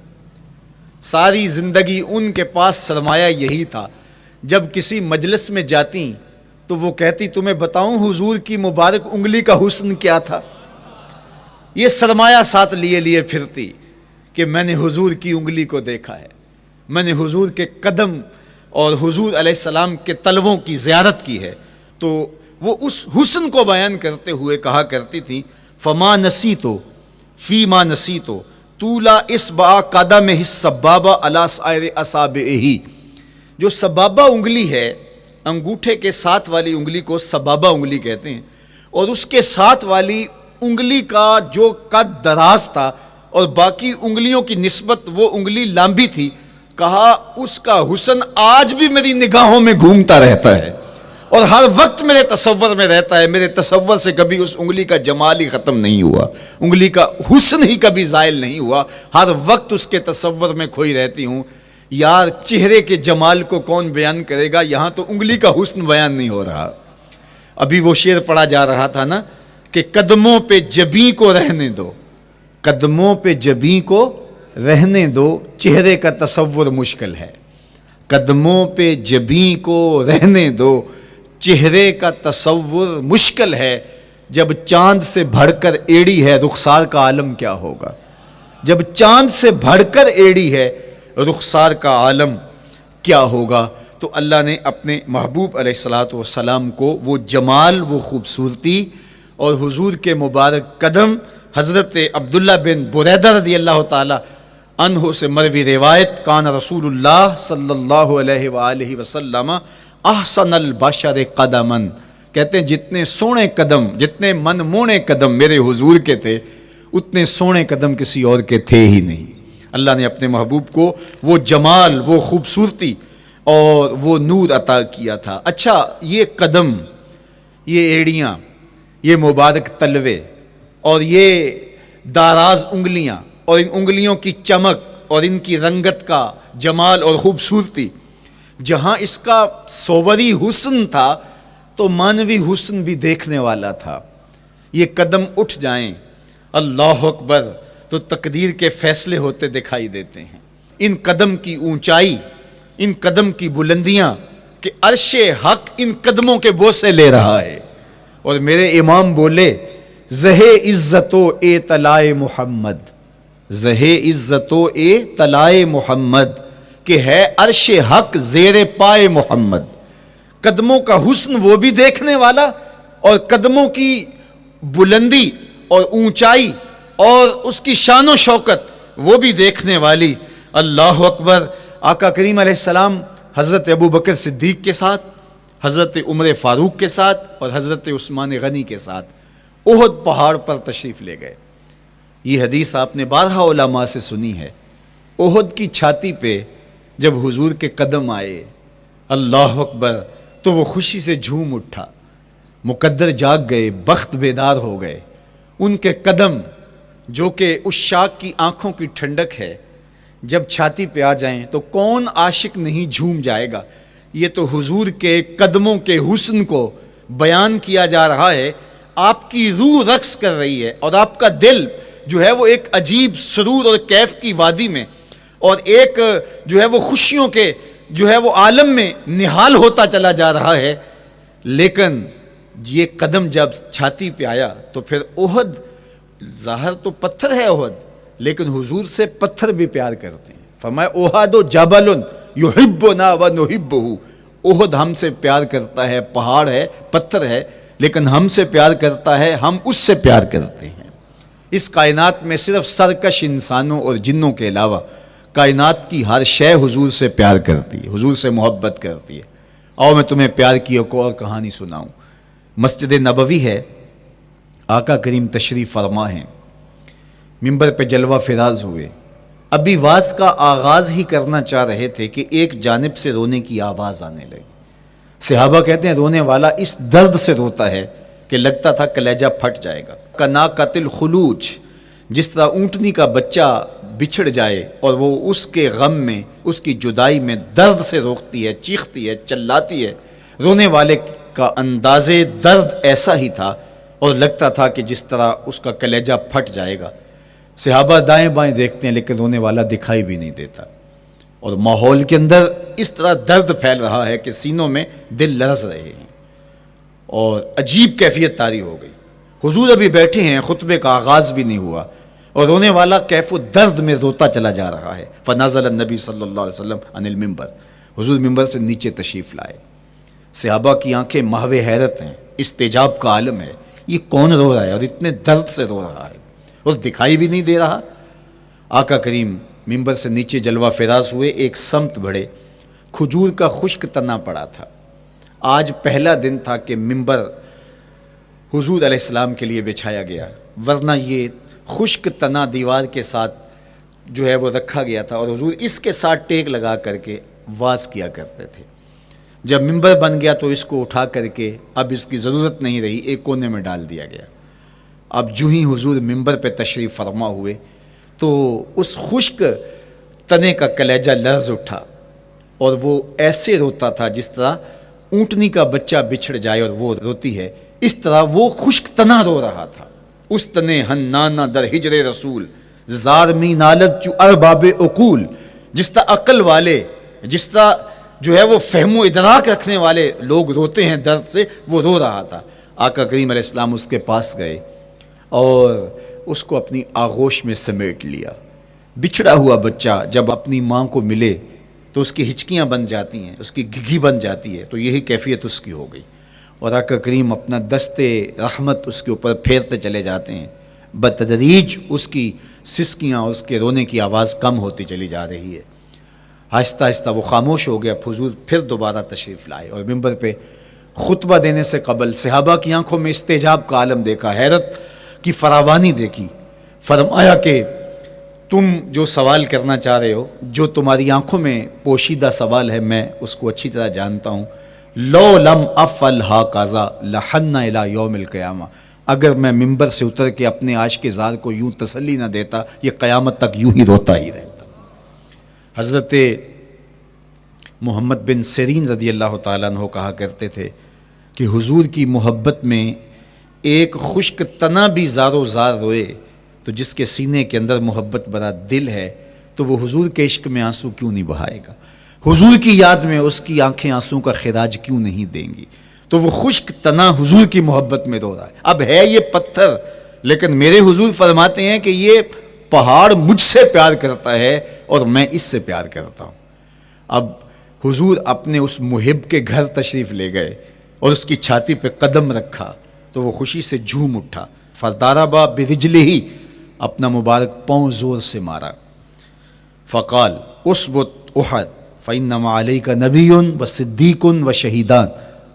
ساری زندگی ان کے پاس سرمایہ یہی تھا، جب کسی مجلس میں جاتی تو وہ کہتی تمہیں بتاؤں حضور کی مبارک انگلی کا حسن کیا تھا؟ یہ سرمایہ ساتھ لیے لیے پھرتی کہ میں نے حضور کی انگلی کو دیکھا ہے، میں نے حضور کے قدم اور حضور علیہ السلام کے تلووں کی زیارت کی ہے. تو وہ اس حسن کو بیان کرتے ہوئے کہا کرتی تھی فما نسیتو فی ما نسیتو طولا اصبع قدم السبابہ علی سائر اصابعہ. جو سبابہ انگلی ہے، انگوٹھے کے ساتھ والی انگلی کو سبابہ انگلی کہتے ہیں، اور اس کے ساتھ والی انگلی کا جو قد دراز تھا اور باقی انگلیوں کی نسبت وہ انگلی لمبی تھی، کہا اس کا حسن آج بھی میری نگاہوں میں گھومتا رہتا ہے اور ہر وقت میرے تصور میں رہتا ہے. میرے تصور سے کبھی اس انگلی کا جمال ہی ختم نہیں ہوا، انگلی کا حسن ہی کبھی زائل نہیں ہوا، ہر وقت اس کے تصور میں کھوئی رہتی ہوں. یار چہرے کے جمال کو کون بیان کرے گا، یہاں تو انگلی کا حسن بیان نہیں ہو رہا. ابھی وہ شعر پڑھا جا رہا تھا نا کہ قدموں پہ جبیں کو رہنے دو، قدموں پہ جبیں کو رہنے دو، چہرے کا تصور مشکل ہے. قدموں پہ جبیں کو رہنے دو، چہرے کا تصور مشکل ہے. جب چاند سے بڑھ کر ایڑی ہے رخسار کا عالم کیا ہوگا، جب چاند سے بڑھ کر ایڑی ہے رخسار کا عالم کیا ہوگا. تو اللہ نے اپنے محبوب علیہ الصلوۃ والسلام کو وہ جمال، وہ خوبصورتی اور حضور کے مبارک قدم، حضرت عبداللہ بن بریدہ رضی اللہ تعالی عنہ سے مروی روایت، کان رسول اللہ صلی اللہ علیہ وآلہ وسلم احسن البشر قدما، کہتے ہیں جتنے سونے قدم، جتنے من مونے قدم میرے حضور کے تھے، اتنے سونے قدم کسی اور کے تھے ہی نہیں. اللہ نے اپنے محبوب کو وہ جمال، وہ خوبصورتی اور وہ نور عطا کیا تھا. اچھا، یہ قدم، یہ ایڑیاں، یہ مبارک تلوے اور یہ داراز انگلیاں اور ان انگلیوں کی چمک اور ان کی رنگت کا جمال اور خوبصورتی، جہاں اس کا صوری حسن تھا تو مانوی حسن بھی دیکھنے والا تھا. یہ قدم اٹھ جائیں اللہ اکبر تو تقدیر کے فیصلے ہوتے دکھائی دیتے ہیں. ان قدم کی اونچائی، ان قدم کی بلندیاں کہ عرش حق ان قدموں کے بوسے لے رہا ہے. اور میرے امام بولے زہ عزت و اے طلائے محمد، زہ عزت و اے طلائے محمد، کہ ہے عرش حق زیر پائے محمد. قدموں کا حسن وہ بھی دیکھنے والا اور قدموں کی بلندی اور اونچائی اور اس کی شان و شوکت وہ بھی دیکھنے والی. اللہ اکبر. آقا کریم علیہ السلام حضرت ابو بکر صدیق کے ساتھ، حضرت عمر فاروق کے ساتھ اور حضرت عثمان غنی کے ساتھ احد پہاڑ پر تشریف لے گئے. یہ حدیث آپ نے بارہا علماء سے سنی ہے. احد کی چھاتی پہ جب حضور کے قدم آئے اللہ اکبر تو وہ خوشی سے جھوم اٹھا، مقدر جاگ گئے، بخت بیدار ہو گئے. ان کے قدم جو کہ اس شاک کی آنکھوں کی ٹھنڈک ہے، جب چھاتی پہ آ جائیں تو کون عاشق نہیں جھوم جائے گا. یہ تو حضور کے قدموں کے حسن کو بیان کیا جا رہا ہے. آپ کی روح رقص کر رہی ہے اور آپ کا دل جو ہے وہ ایک عجیب سرور اور کیف کی وادی میں اور ایک جو ہے وہ خوشیوں کے جو ہے وہ عالم میں نہال ہوتا چلا جا رہا ہے. لیکن یہ قدم جب چھاتی پہ آیا تو پھر احد، ظاہر تو پتھر ہے احد، لیکن حضور سے پتھر بھی پیار کرتے ہیں. فرمایا احد جبل یحبنا ونحبہ، احد ہم سے پیار کرتا ہے، پہاڑ ہے، پتھر ہے، لیکن ہم سے پیار کرتا ہے، ہم اس سے پیار کرتے ہیں. اس کائنات میں صرف سرکش انسانوں اور جنوں کے علاوہ کائنات کی ہر شے حضور سے پیار کرتی ہے، حضور سے محبت کرتی ہے. آؤ میں تمہیں پیار کی ایک اور کہانی سناؤں. مسجد نبوی ہے، آقا کریم تشریف فرما ہیں، منبر پہ جلوہ فراز ہوئے. ابھی واز کا آغاز ہی کرنا چاہ رہے تھے کہ ایک جانب سے رونے کی آواز آنے لگی. صحابہ کہتے ہیں رونے والا اس درد سے روتا ہے کہ لگتا تھا کلیجہ پھٹ جائے گا. کناقۃ الخلوج، جس طرح اونٹنی کا بچہ بچھڑ جائے اور وہ اس کے غم میں، اس کی جدائی میں درد سے روکتی ہے، چیختی ہے، چلاتی ہے، رونے والے کا انداز درد ایسا ہی تھا اور لگتا تھا کہ جس طرح اس کا کلیجہ پھٹ جائے گا. صحابہ دائیں بائیں دیکھتے ہیں لیکن رونے والا دکھائی بھی نہیں دیتا، اور ماحول کے اندر اس طرح درد پھیل رہا ہے کہ سینوں میں دل لرز رہے ہیں اور عجیب کیفیت طاری ہو گئی. حضور ابھی بیٹھے ہیں، خطبے کا آغاز بھی نہیں ہوا اور رونے والا کیف و درد میں روتا چلا جا رہا ہے. فنزل النبی صلی اللہ علیہ وسلم عن المنبر، حضور ممبر سے نیچے تشریف لائے. صحابہ کی آنکھیں محو حیرت ہیں، استجاب کا عالم ہے. یہ کون رو رہا ہے اور اتنے درد سے رو رہا ہے اور دکھائی بھی نہیں دے رہا؟ آقا کریم ممبر سے نیچے جلوہ فراز ہوئے، ایک سمت بڑھے. کھجور کا خشک تنا پڑا تھا. آج پہلا دن تھا کہ ممبر حضور علیہ السلام کے لیے بچھایا گیا، ورنہ یہ خشک تنا دیوار کے ساتھ جو ہے وہ رکھا گیا تھا اور حضور اس کے ساتھ ٹیک لگا کر کے واز کیا کرتے تھے. جب ممبر بن گیا تو اس کو اٹھا کر کے اب اس کی ضرورت نہیں رہی، ایک کونے میں ڈال دیا گیا. اب جو ہی حضور ممبر پہ تشریف فرما ہوئے تو اس خشک تنے کا کلیجہ لرز اٹھا اور وہ ایسے روتا تھا جس طرح اونٹنی کا بچہ بچھڑ جائے اور وہ روتی ہے، اس طرح وہ خشک تنا رو رہا تھا. اس تنے ہنانا در ہجر رسول زار می نالت چو ارباب عقول، جس طرح عقل والے، جس طرح جو ہے وہ فہم و ادراک رکھنے والے لوگ روتے ہیں درد سے، وہ رو رہا تھا. آقا کریم علیہ السلام اس کے پاس گئے اور اس کو اپنی آغوش میں سمیٹ لیا. بچھڑا ہوا بچہ جب اپنی ماں کو ملے تو اس کی ہچکیاں بن جاتی ہیں، اس کی گھگھی بن جاتی ہے، تو یہی کیفیت اس کی ہو گئی. اور آقا کریم اپنا دستے رحمت اس کے اوپر پھیرتے چلے جاتے ہیں. بتدریج اس کی سسکیاں، اس کے رونے کی آواز کم ہوتی چلی جا رہی ہے. آہستہ آہستہ وہ خاموش ہو گیا. حضور پھر دوبارہ تشریف لائے اور ممبر پہ خطبہ دینے سے قبل صحابہ کی آنکھوں میں استجاب کا عالم دیکھا، حیرت کی فراوانی دیکھی. فرمایا کہ تم جو سوال کرنا چاہ رہے ہو، جو تمہاری آنکھوں میں پوشیدہ سوال ہے، میں اس کو اچھی طرح جانتا ہوں. لو لم افعل ہاکذا لحن الی یوم القیامہ، اگر میں ممبر سے اتر کے اپنے عاشق زار کو یوں تسلی نہ دیتا، یہ قیامت تک یوں ہی روتا ہی رہتا. حضرت محمد بن سیرین رضی اللہ تعالیٰ عنہ کہا کرتے تھے کہ حضور کی محبت میں ایک خشک تنا بھی زار و زار روئے تو جس کے سینے کے اندر محبت بھرا دل ہے تو وہ حضور کے عشق میں آنسو کیوں نہیں بہائے گا؟ حضور کی یاد میں اس کی آنکھیں آنسو کا خراج کیوں نہیں دیں گی؟ تو وہ خشک تنا حضور کی محبت میں رو رہا ہے. اب ہے یہ پتھر، لیکن میرے حضور فرماتے ہیں کہ یہ پہاڑ مجھ سے پیار کرتا ہے اور میں اس سے پیار کرتا ہوں. اب حضور اپنے اس محب کے گھر تشریف لے گئے اور اس کی چھاتی پہ قدم رکھا تو وہ خوشی سے جھوم اٹھا. فضاربا برجلہ، اپنا مبارک پاؤں زور سے مارا. فقال اسبت احد فانما علیک نبی و صدیق و شہیدان،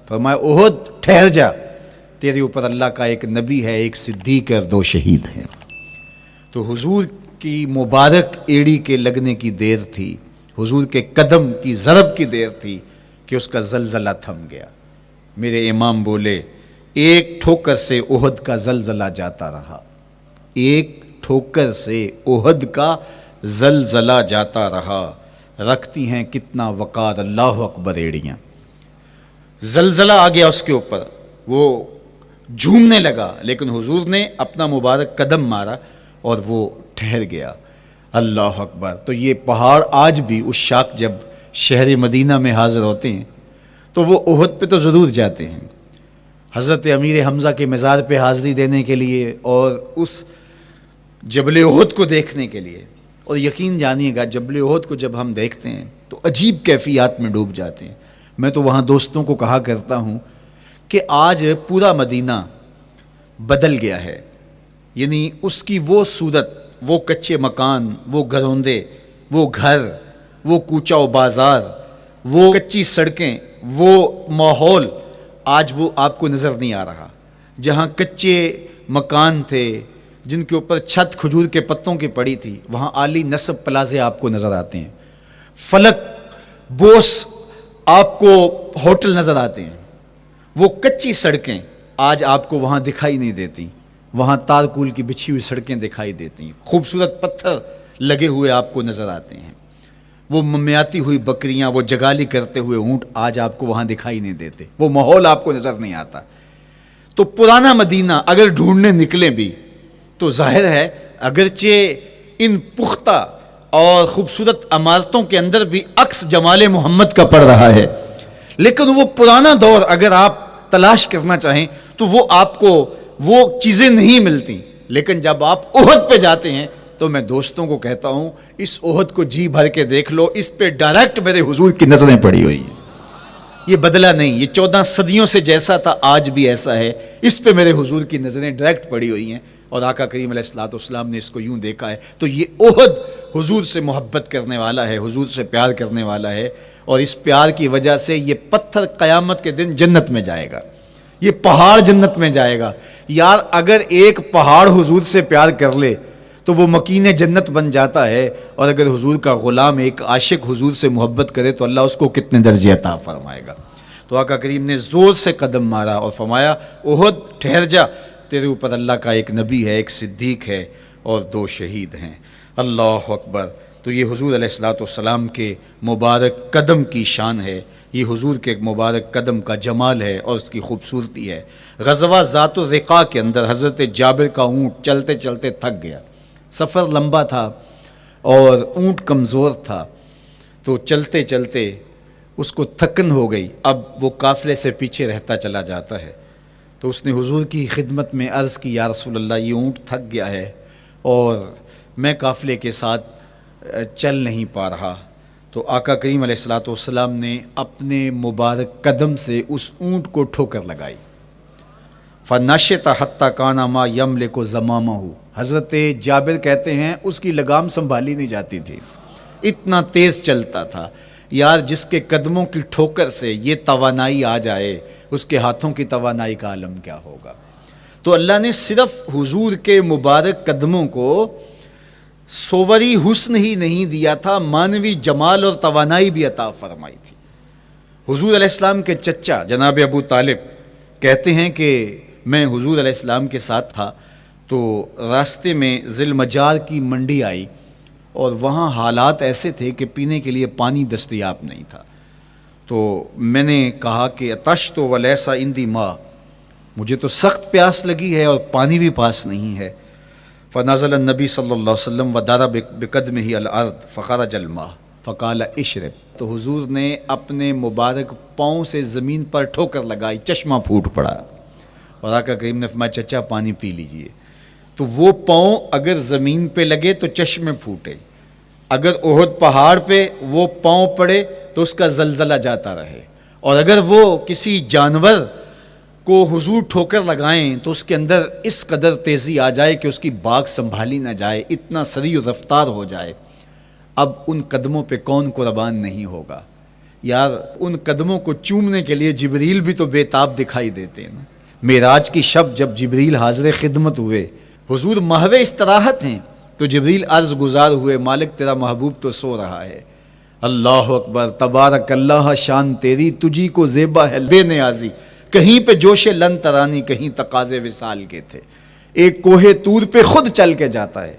فرمایا احد ٹھہر جا، تیرے اوپر اللہ کا ایک نبی ہے، ایک صدیق اور 2 شہید ہیں. تو حضور کی مبارک ایڑی کے لگنے کی دیر تھی، حضور کے قدم کی ضرب کی دیر تھی کہ اس کا زلزلہ تھم گیا. میرے امام بولے ایک ٹھوکر سے احد کا زلزلہ جاتا رہا، ایک ٹھوکر سے احد کا زلزلہ جاتا رہا، رکھتی ہیں کتنا وقار اللہ اکبر ایڑیاں. زلزلہ آ گیا اس کے اوپر، وہ جھومنے لگا، لیکن حضور نے اپنا مبارک قدم مارا اور وہ ٹھہر گیا. اللہ اکبر. تو یہ پہاڑ آج بھی اس شاک جب شہر مدینہ میں حاضر ہوتے ہیں تو وہ احد پہ تو ضرور جاتے ہیں، حضرت امیر حمزہ کے مزار پہ حاضری دینے کے لیے اور اس جبل احد کو دیکھنے کے لیے. اور یقین جانیے گا جبل احد کو جب ہم دیکھتے ہیں تو عجیب کیفیات میں ڈوب جاتے ہیں. میں تو وہاں دوستوں کو کہا کرتا ہوں کہ آج پورا مدینہ بدل گیا ہے، یعنی اس کی وہ صورت، وہ کچے مکان، وہ گھروندے، وہ گھر، وہ کوچہ و بازار، وہ کچی سڑکیں، وہ ماحول آج وہ آپ کو نظر نہیں آ رہا. جہاں کچے مکان تھے جن کے اوپر چھت کھجور کے پتوں کی پڑی تھی، وہاں عالی نصب پلازے آپ کو نظر آتے ہیں، فلک بوس آپ کو ہوٹل نظر آتے ہیں. وہ کچی سڑکیں آج آپ کو وہاں دکھائی نہیں دیتی، وہاں تارکول کی بچھی ہوئی سڑکیں دکھائی دیتی ہیں، خوبصورت پتھر لگے ہوئے آپ کو نظر آتے ہیں. وہ ممیاتی ہوئی بکریاں، وہ جگالی کرتے ہوئے اونٹ آج آپ کو وہاں دکھائی نہیں دیتے، وہ ماحول آپ کو نظر نہیں آتا. تو پرانا مدینہ اگر ڈھونڈنے نکلیں بھی تو ظاہر ہے اگرچہ ان پختہ اور خوبصورت عمارتوں کے اندر بھی عکس جمال محمد کا پڑ رہا ہے، لیکن وہ پرانا دور اگر آپ تلاش کرنا چاہیں تو وہ آپ کو وہ چیزیں نہیں ملتی. لیکن جب آپ احد پہ جاتے ہیں تو میں دوستوں کو کہتا ہوں اس احد کو جی بھر کے دیکھ لو, اس پہ ڈائریکٹ میرے حضور کی نظریں پڑی ہوئی ہیں. یہ بدلا نہیں, یہ 14 صدیوں سے جیسا تھا آج بھی ایسا ہے. اس پہ میرے حضور کی نظریں ڈائریکٹ پڑی ہوئی ہیں اور آقا کریم علیہ الصلوۃ والسلام نے اس کو یوں دیکھا ہے. تو یہ احد حضور سے محبت کرنے والا ہے, حضور سے پیار کرنے والا ہے, اور اس پیار کی وجہ سے یہ پتھر قیامت کے دن جنت میں جائے گا, یہ پہاڑ جنت میں جائے گا. یار اگر ایک پہاڑ حضور سے پیار کر لے تو وہ مکین جنت بن جاتا ہے, اور اگر حضور کا غلام ایک عاشق حضور سے محبت کرے تو اللہ اس کو کتنے درجے عطا فرمائے گا. تو آقا کریم نے زور سے قدم مارا اور فرمایا احد ٹھہر جا, تیرے اوپر اللہ کا ایک نبی ہے, ایک صدیق ہے اور 2 شہید ہیں. اللہ اکبر. تو یہ حضور علیہ الصلوۃ والسلام کے مبارک قدم کی شان ہے, یہ حضور کے مبارک قدم کا جمال ہے اور اس کی خوبصورتی ہے. غزوہ ذات الرقاع کے اندر حضرت جابر کا اونٹ چلتے چلتے تھک گیا, سفر لمبا تھا اور اونٹ کمزور تھا, تو چلتے چلتے اس کو تھکن ہو گئی. اب وہ قافلے سے پیچھے رہتا چلا جاتا ہے, تو اس نے حضور کی خدمت میں عرض کی, یا رسول اللہ یہ اونٹ تھک گیا ہے اور میں قافلے کے ساتھ چل نہیں پا رہا. تو آقا کریم علیہ الصلوۃ والسلام نے اپنے مبارک قدم سے اس اونٹ کو ٹھوکر لگائی. فنشط حتی کان ما یملک زمامہ. حضرت جابر کہتے ہیں اس کی لگام سنبھالی نہیں جاتی تھی, اتنا تیز چلتا تھا. یار جس کے قدموں کی ٹھوکر سے یہ توانائی آ جائے, اس کے ہاتھوں کی توانائی کا عالم کیا ہوگا. تو اللہ نے صرف حضور کے مبارک قدموں کو صوری حسن ہی نہیں دیا تھا, مانوی جمال اور توانائی بھی عطا فرمائی تھی. حضور علیہ السلام کے چچا جناب ابو طالب کہتے ہیں کہ میں حضور علیہ السلام کے ساتھ تھا, تو راستے میں ذی المجار کی منڈی آئی اور وہاں حالات ایسے تھے کہ پینے کے لیے پانی دستیاب نہیں تھا. تو میں نے کہا کہ عطشت ولیس عندی ماء, مجھے تو سخت پیاس لگی ہے اور پانی بھی پاس نہیں ہے. فنزل النبی صلی اللہ علیہ وسلم وضرب بقدمہ الارض فخرج الماء فقال اشرب. تو حضور نے اپنے مبارک پاؤں سے زمین پر ٹھوکر لگائی, چشمہ پھوٹ پڑا, اور آقا کریم نے فرمایا چچا پانی پی لیجئے. تو وہ پاؤں اگر زمین پہ لگے تو چشمے پھوٹے, اگر احد پہاڑ پہ وہ پاؤں پڑے تو اس کا زلزلہ جاتا رہے, اور اگر وہ کسی جانور کو حضور ٹھوکر لگائیں تو اس کے اندر اس قدر تیزی آ جائے کہ اس کی باغ سنبھالی نہ جائے, اتنا سریع رفتار ہو جائے. اب ان قدموں پہ کون قربان نہیں ہوگا. یار ان قدموں کو چومنے کے لیے جبریل بھی تو بے تاب دکھائی دیتے ہیں نا. معراج کی شب جب جبریل حاضر خدمت ہوئے, حضور محو استراحت ہیں, تو جبریل عرض گزار ہوئے مالک تیرا محبوب تو سو رہا ہے. اللہ اکبر, تبارک اللہ, شان تیری تجھی کو زیبا ہے بے نیازی. کہیں پہ جوش لن ترانی, کہیں تقاضے وصال کے تھے. ایک کوہ طور پہ خود چل کے جاتا ہے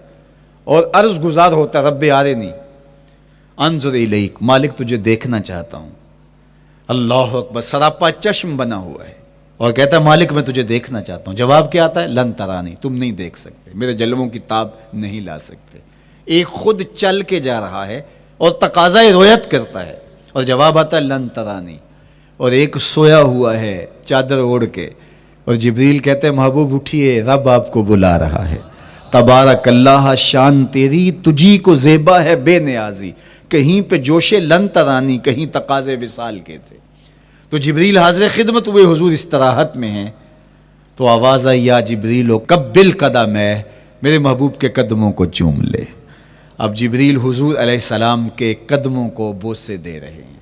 اور عرض گزار ہوتا رب آرنی انظر الیک, مالک تجھے دیکھنا چاہتا ہوں. اللہ اکبر, سراپا چشم بنا ہوا ہے اور کہتا ہے مالک میں تجھے دیکھنا چاہتا ہوں. جواب کیا آتا ہے, لن ترانی, تم نہیں دیکھ سکتے, میرے جلووں کی تاب نہیں لا سکتے. ایک خود چل کے جا رہا ہے اور تقاضۂ رویت کرتا ہے, اور جواب آتا ہے لن ترانی. اور ایک سویا ہوا ہے چادر اوڑھ کے, اور جبریل کہتے ہیں محبوب اٹھیے, رب آپ کو بلا رہا ہے. تبارک اللہ, شان تیری تجھی کو زیبا ہے بے نیازی. کہیں پہ جوش لن ترانی, کہیں تقاضے وصال کے تھے. تو جبریل حاضر خدمت ہوئے, حضور استراحت میں ہیں, تو آواز آئی یا جبریل قبل قدم ہے, میرے محبوب کے قدموں کو چوم لے. اب جبریل حضور علیہ السلام کے قدموں کو بوسے دے رہے ہیں.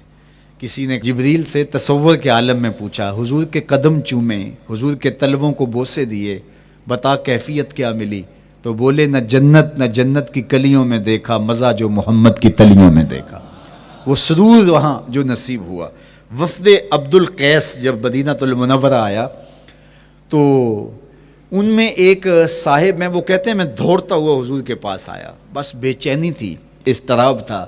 کسی نے جبریل سے تصور کے عالم میں پوچھا, حضور کے قدم چومے, حضور کے تلووں کو بوسے دیے, بتا کیفیت کیا ملی؟ تو بولے نہ جنت کی کلیوں میں دیکھا مزہ جو محمد کی تلیوں میں دیکھا. وہ سرور وہاں جو نصیب ہوا. وفد عبد القیس جب مدینہ المنورہ آیا تو ان میں ایک صاحب ہیں, وہ کہتے ہیں میں دوڑتا ہوا حضور کے پاس آیا, بس بے چینی تھی, اضطراب تھا.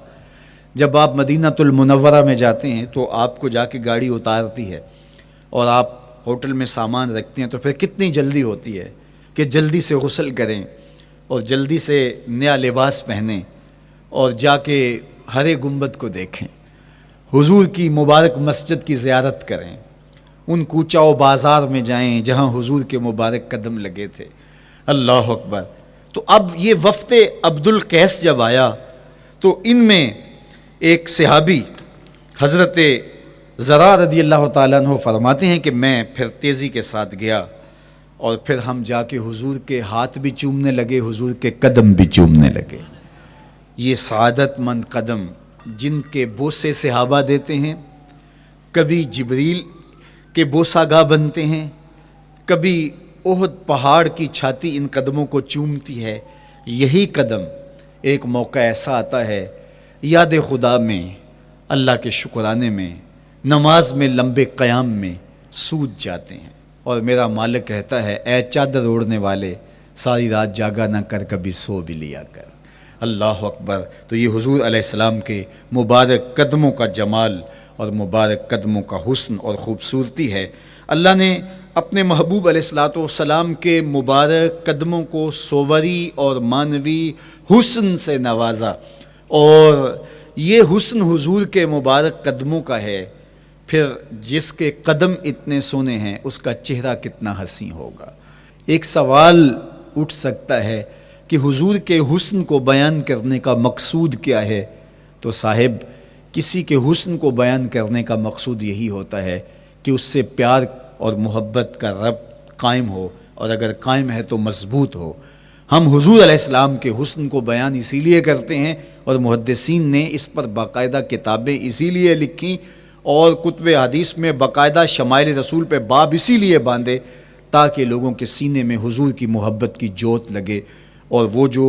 جب آپ مدینہ المنورہ میں جاتے ہیں تو آپ کو جا کے گاڑی اتارتی ہے اور آپ ہوٹل میں سامان رکھتے ہیں, تو پھر کتنی جلدی ہوتی ہے کہ جلدی سے غسل کریں اور جلدی سے نیا لباس پہنیں اور جا کے ہرے گنبد کو دیکھیں, حضور کی مبارک مسجد کی زیارت کریں, ان کوچہ و بازار میں جائیں جہاں حضور کے مبارک قدم لگے تھے۔ اللہ اکبر۔ تو اب یہ وفد عبد القیس جب آیا تو ان میں ایک صحابی حضرت زرع رضی اللہ تعالیٰ عنہ فرماتے ہیں کہ میں پھر تیزی کے ساتھ گیا اور پھر ہم جا کے حضور کے ہاتھ بھی چومنے لگے، حضور کے قدم بھی چومنے لگے۔ یہ سعادت مند قدم جن کے بوسے صحابہ دیتے ہیں، کبھی جبریل کے بوسہ گاہ بنتے ہیں، کبھی احد پہاڑ کی چھاتی ان قدموں کو چومتی ہے۔ یہی قدم ایک موقع ایسا آتا ہے یاد خدا میں، اللہ کے شکرانے میں، نماز میں لمبے قیام میں سوج جاتے ہیں، اور میرا مالک کہتا ہے اے چادر اوڑھنے والے، ساری رات جاگا نہ کر، کبھی سو بھی لیا کر۔ اللہ اکبر۔ تو یہ حضور علیہ السلام کے مبارک قدموں کا جمال اور مبارک قدموں کا حسن اور خوبصورتی ہے۔ اللہ نے اپنے محبوب علیہ السلام کے مبارک قدموں کو صوری اور معنوی حسن سے نوازا، اور یہ حسن حضور کے مبارک قدموں کا ہے۔ پھر جس کے قدم اتنے سونے ہیں اس کا چہرہ کتنا حسین ہوگا۔ ایک سوال اٹھ سکتا ہے کہ حضور کے حسن کو بیان کرنے کا مقصود کیا ہے؟ تو صاحب، کسی کے حسن کو بیان کرنے کا مقصود یہی ہوتا ہے کہ اس سے پیار اور محبت کا ربط قائم ہو، اور اگر قائم ہے تو مضبوط ہو۔ ہم حضور علیہ السلام کے حسن کو بیان اسی لیے کرتے ہیں، اور محدثین نے اس پر باقاعدہ کتابیں اسی لیے لکھی اور کتب حدیث میں باقاعدہ شمائل رسول پہ باب اسی لیے باندھے تاکہ لوگوں کے سینے میں حضور کی محبت کی جوت لگے، اور وہ جو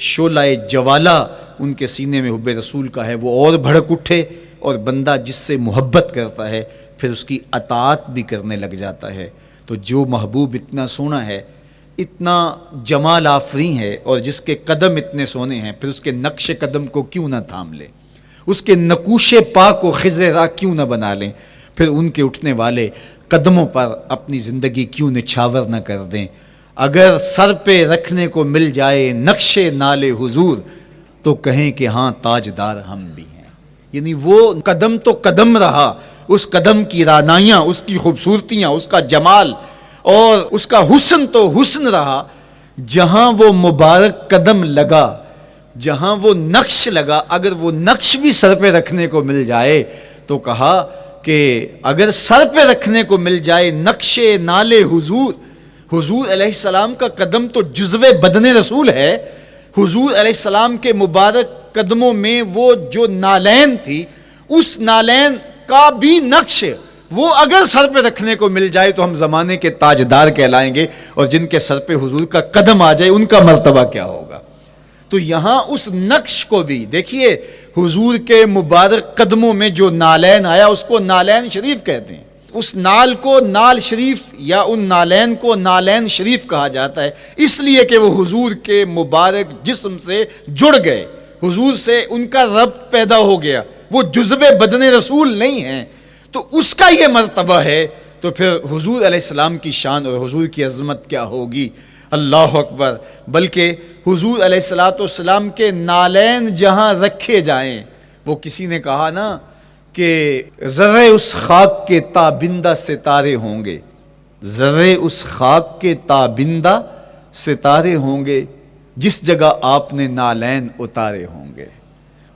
شعلہ جوالہ ان کے سینے میں حب رسول کا ہے وہ اور بھڑک اٹھے، اور بندہ جس سے محبت کرتا ہے پھر اس کی اطاعت بھی کرنے لگ جاتا ہے۔ تو جو محبوب اتنا سونا ہے، اتنا جمال آفریں ہے، اور جس کے قدم اتنے سونے ہیں، پھر اس کے نقش قدم کو کیوں نہ تھام لیں، اس کے نقوش پا کو خضر راہ کیوں نہ بنا لیں، پھر ان کے اٹھنے والے قدموں پر اپنی زندگی کیوں نچھاور نہ کر دیں۔ اگر سر پہ رکھنے کو مل جائے نقش نال حضور تو کہیں کہ ہاں تاجدار ہم بھی ہیں۔ یعنی وہ قدم تو قدم رہا، اس قدم کی رعنائیاں، اس کی خوبصورتیاں، اس کا جمال اور اس کا حسن تو حسن رہا۔ جہاں وہ مبارک قدم لگا، جہاں وہ نقش لگا، اگر وہ نقش بھی سر پہ رکھنے کو مل جائے تو کہا کہ اگر سر پہ رکھنے کو مل جائے نقش نال حضور، حضور علیہ السلام کا قدم تو جزو بدن رسول ہے۔ حضور علیہ السلام کے مبارک قدموں میں وہ جو نالین تھی، اس نالین کا بھی نقش وہ اگر سر پہ رکھنے کو مل جائے تو ہم زمانے کے تاجدار کہلائیں گے، اور جن کے سر پہ حضور کا قدم آ جائے ان کا مرتبہ کیا ہوگا۔ تو یہاں اس نقش کو بھی دیکھیے، حضور کے مبارک قدموں میں جو نالین آیا اس کو نالین شریف کہتے ہیں۔ اس نال کو نال شریف یا ان نالین کو نالین شریف کہا جاتا ہے، اس لیے کہ وہ حضور کے مبارک جسم سے جڑ گئے، حضور سے ان کا ربط پیدا ہو گیا، وہ جزو بدن رسول نہیں ہیں، تو اس کا یہ مرتبہ ہے۔ تو پھر حضور علیہ السلام کی شان اور حضور کی عظمت کیا ہوگی، اللہ اکبر۔ بلکہ حضور علیہ السلام کے نالین جہاں رکھے جائیں، وہ کسی نے کہا نا کہ ذرے اس خاک کے تابندہ ستارے ہوں گے، ذرے اس خاک کے تابندہ ستارے ہوں گے جس جگہ آپ نے نالین اتارے ہوں گے۔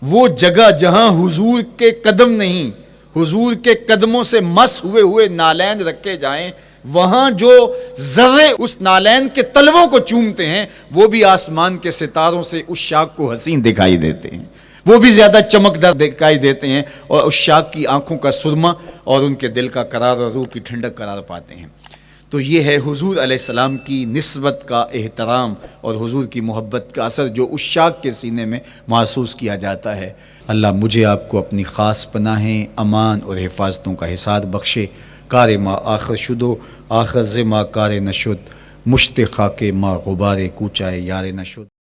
وہ جگہ جہاں حضور کے قدم نہیں، حضور کے قدموں سے مس ہوئے ہوئے نالین رکھے جائیں، وہاں جو ذرے اس نالین کے تلووں کو چومتے ہیں وہ بھی آسمان کے ستاروں سے اس شاخ کو حسین دکھائی دیتے ہیں، وہ بھی زیادہ چمکدار دکھائی دیتے ہیں، اور اس شاخ کی آنکھوں کا سرما اور ان کے دل کا قرار اور روح کی ٹھنڈک قرار پاتے ہیں۔ تو یہ ہے حضور علیہ السلام کی نسبت کا احترام اور حضور کی محبت کا اثر جو اس شاخ کے سینے میں محسوس کیا جاتا ہے۔ اللہ مجھے آپ کو اپنی خاص پناہیں، امان اور حفاظتوں کا حصاد بخشے۔ کار ما آخر شدو آخر ز ما کار نشد، مشت خاک ما غبار کوچائے یار نشد۔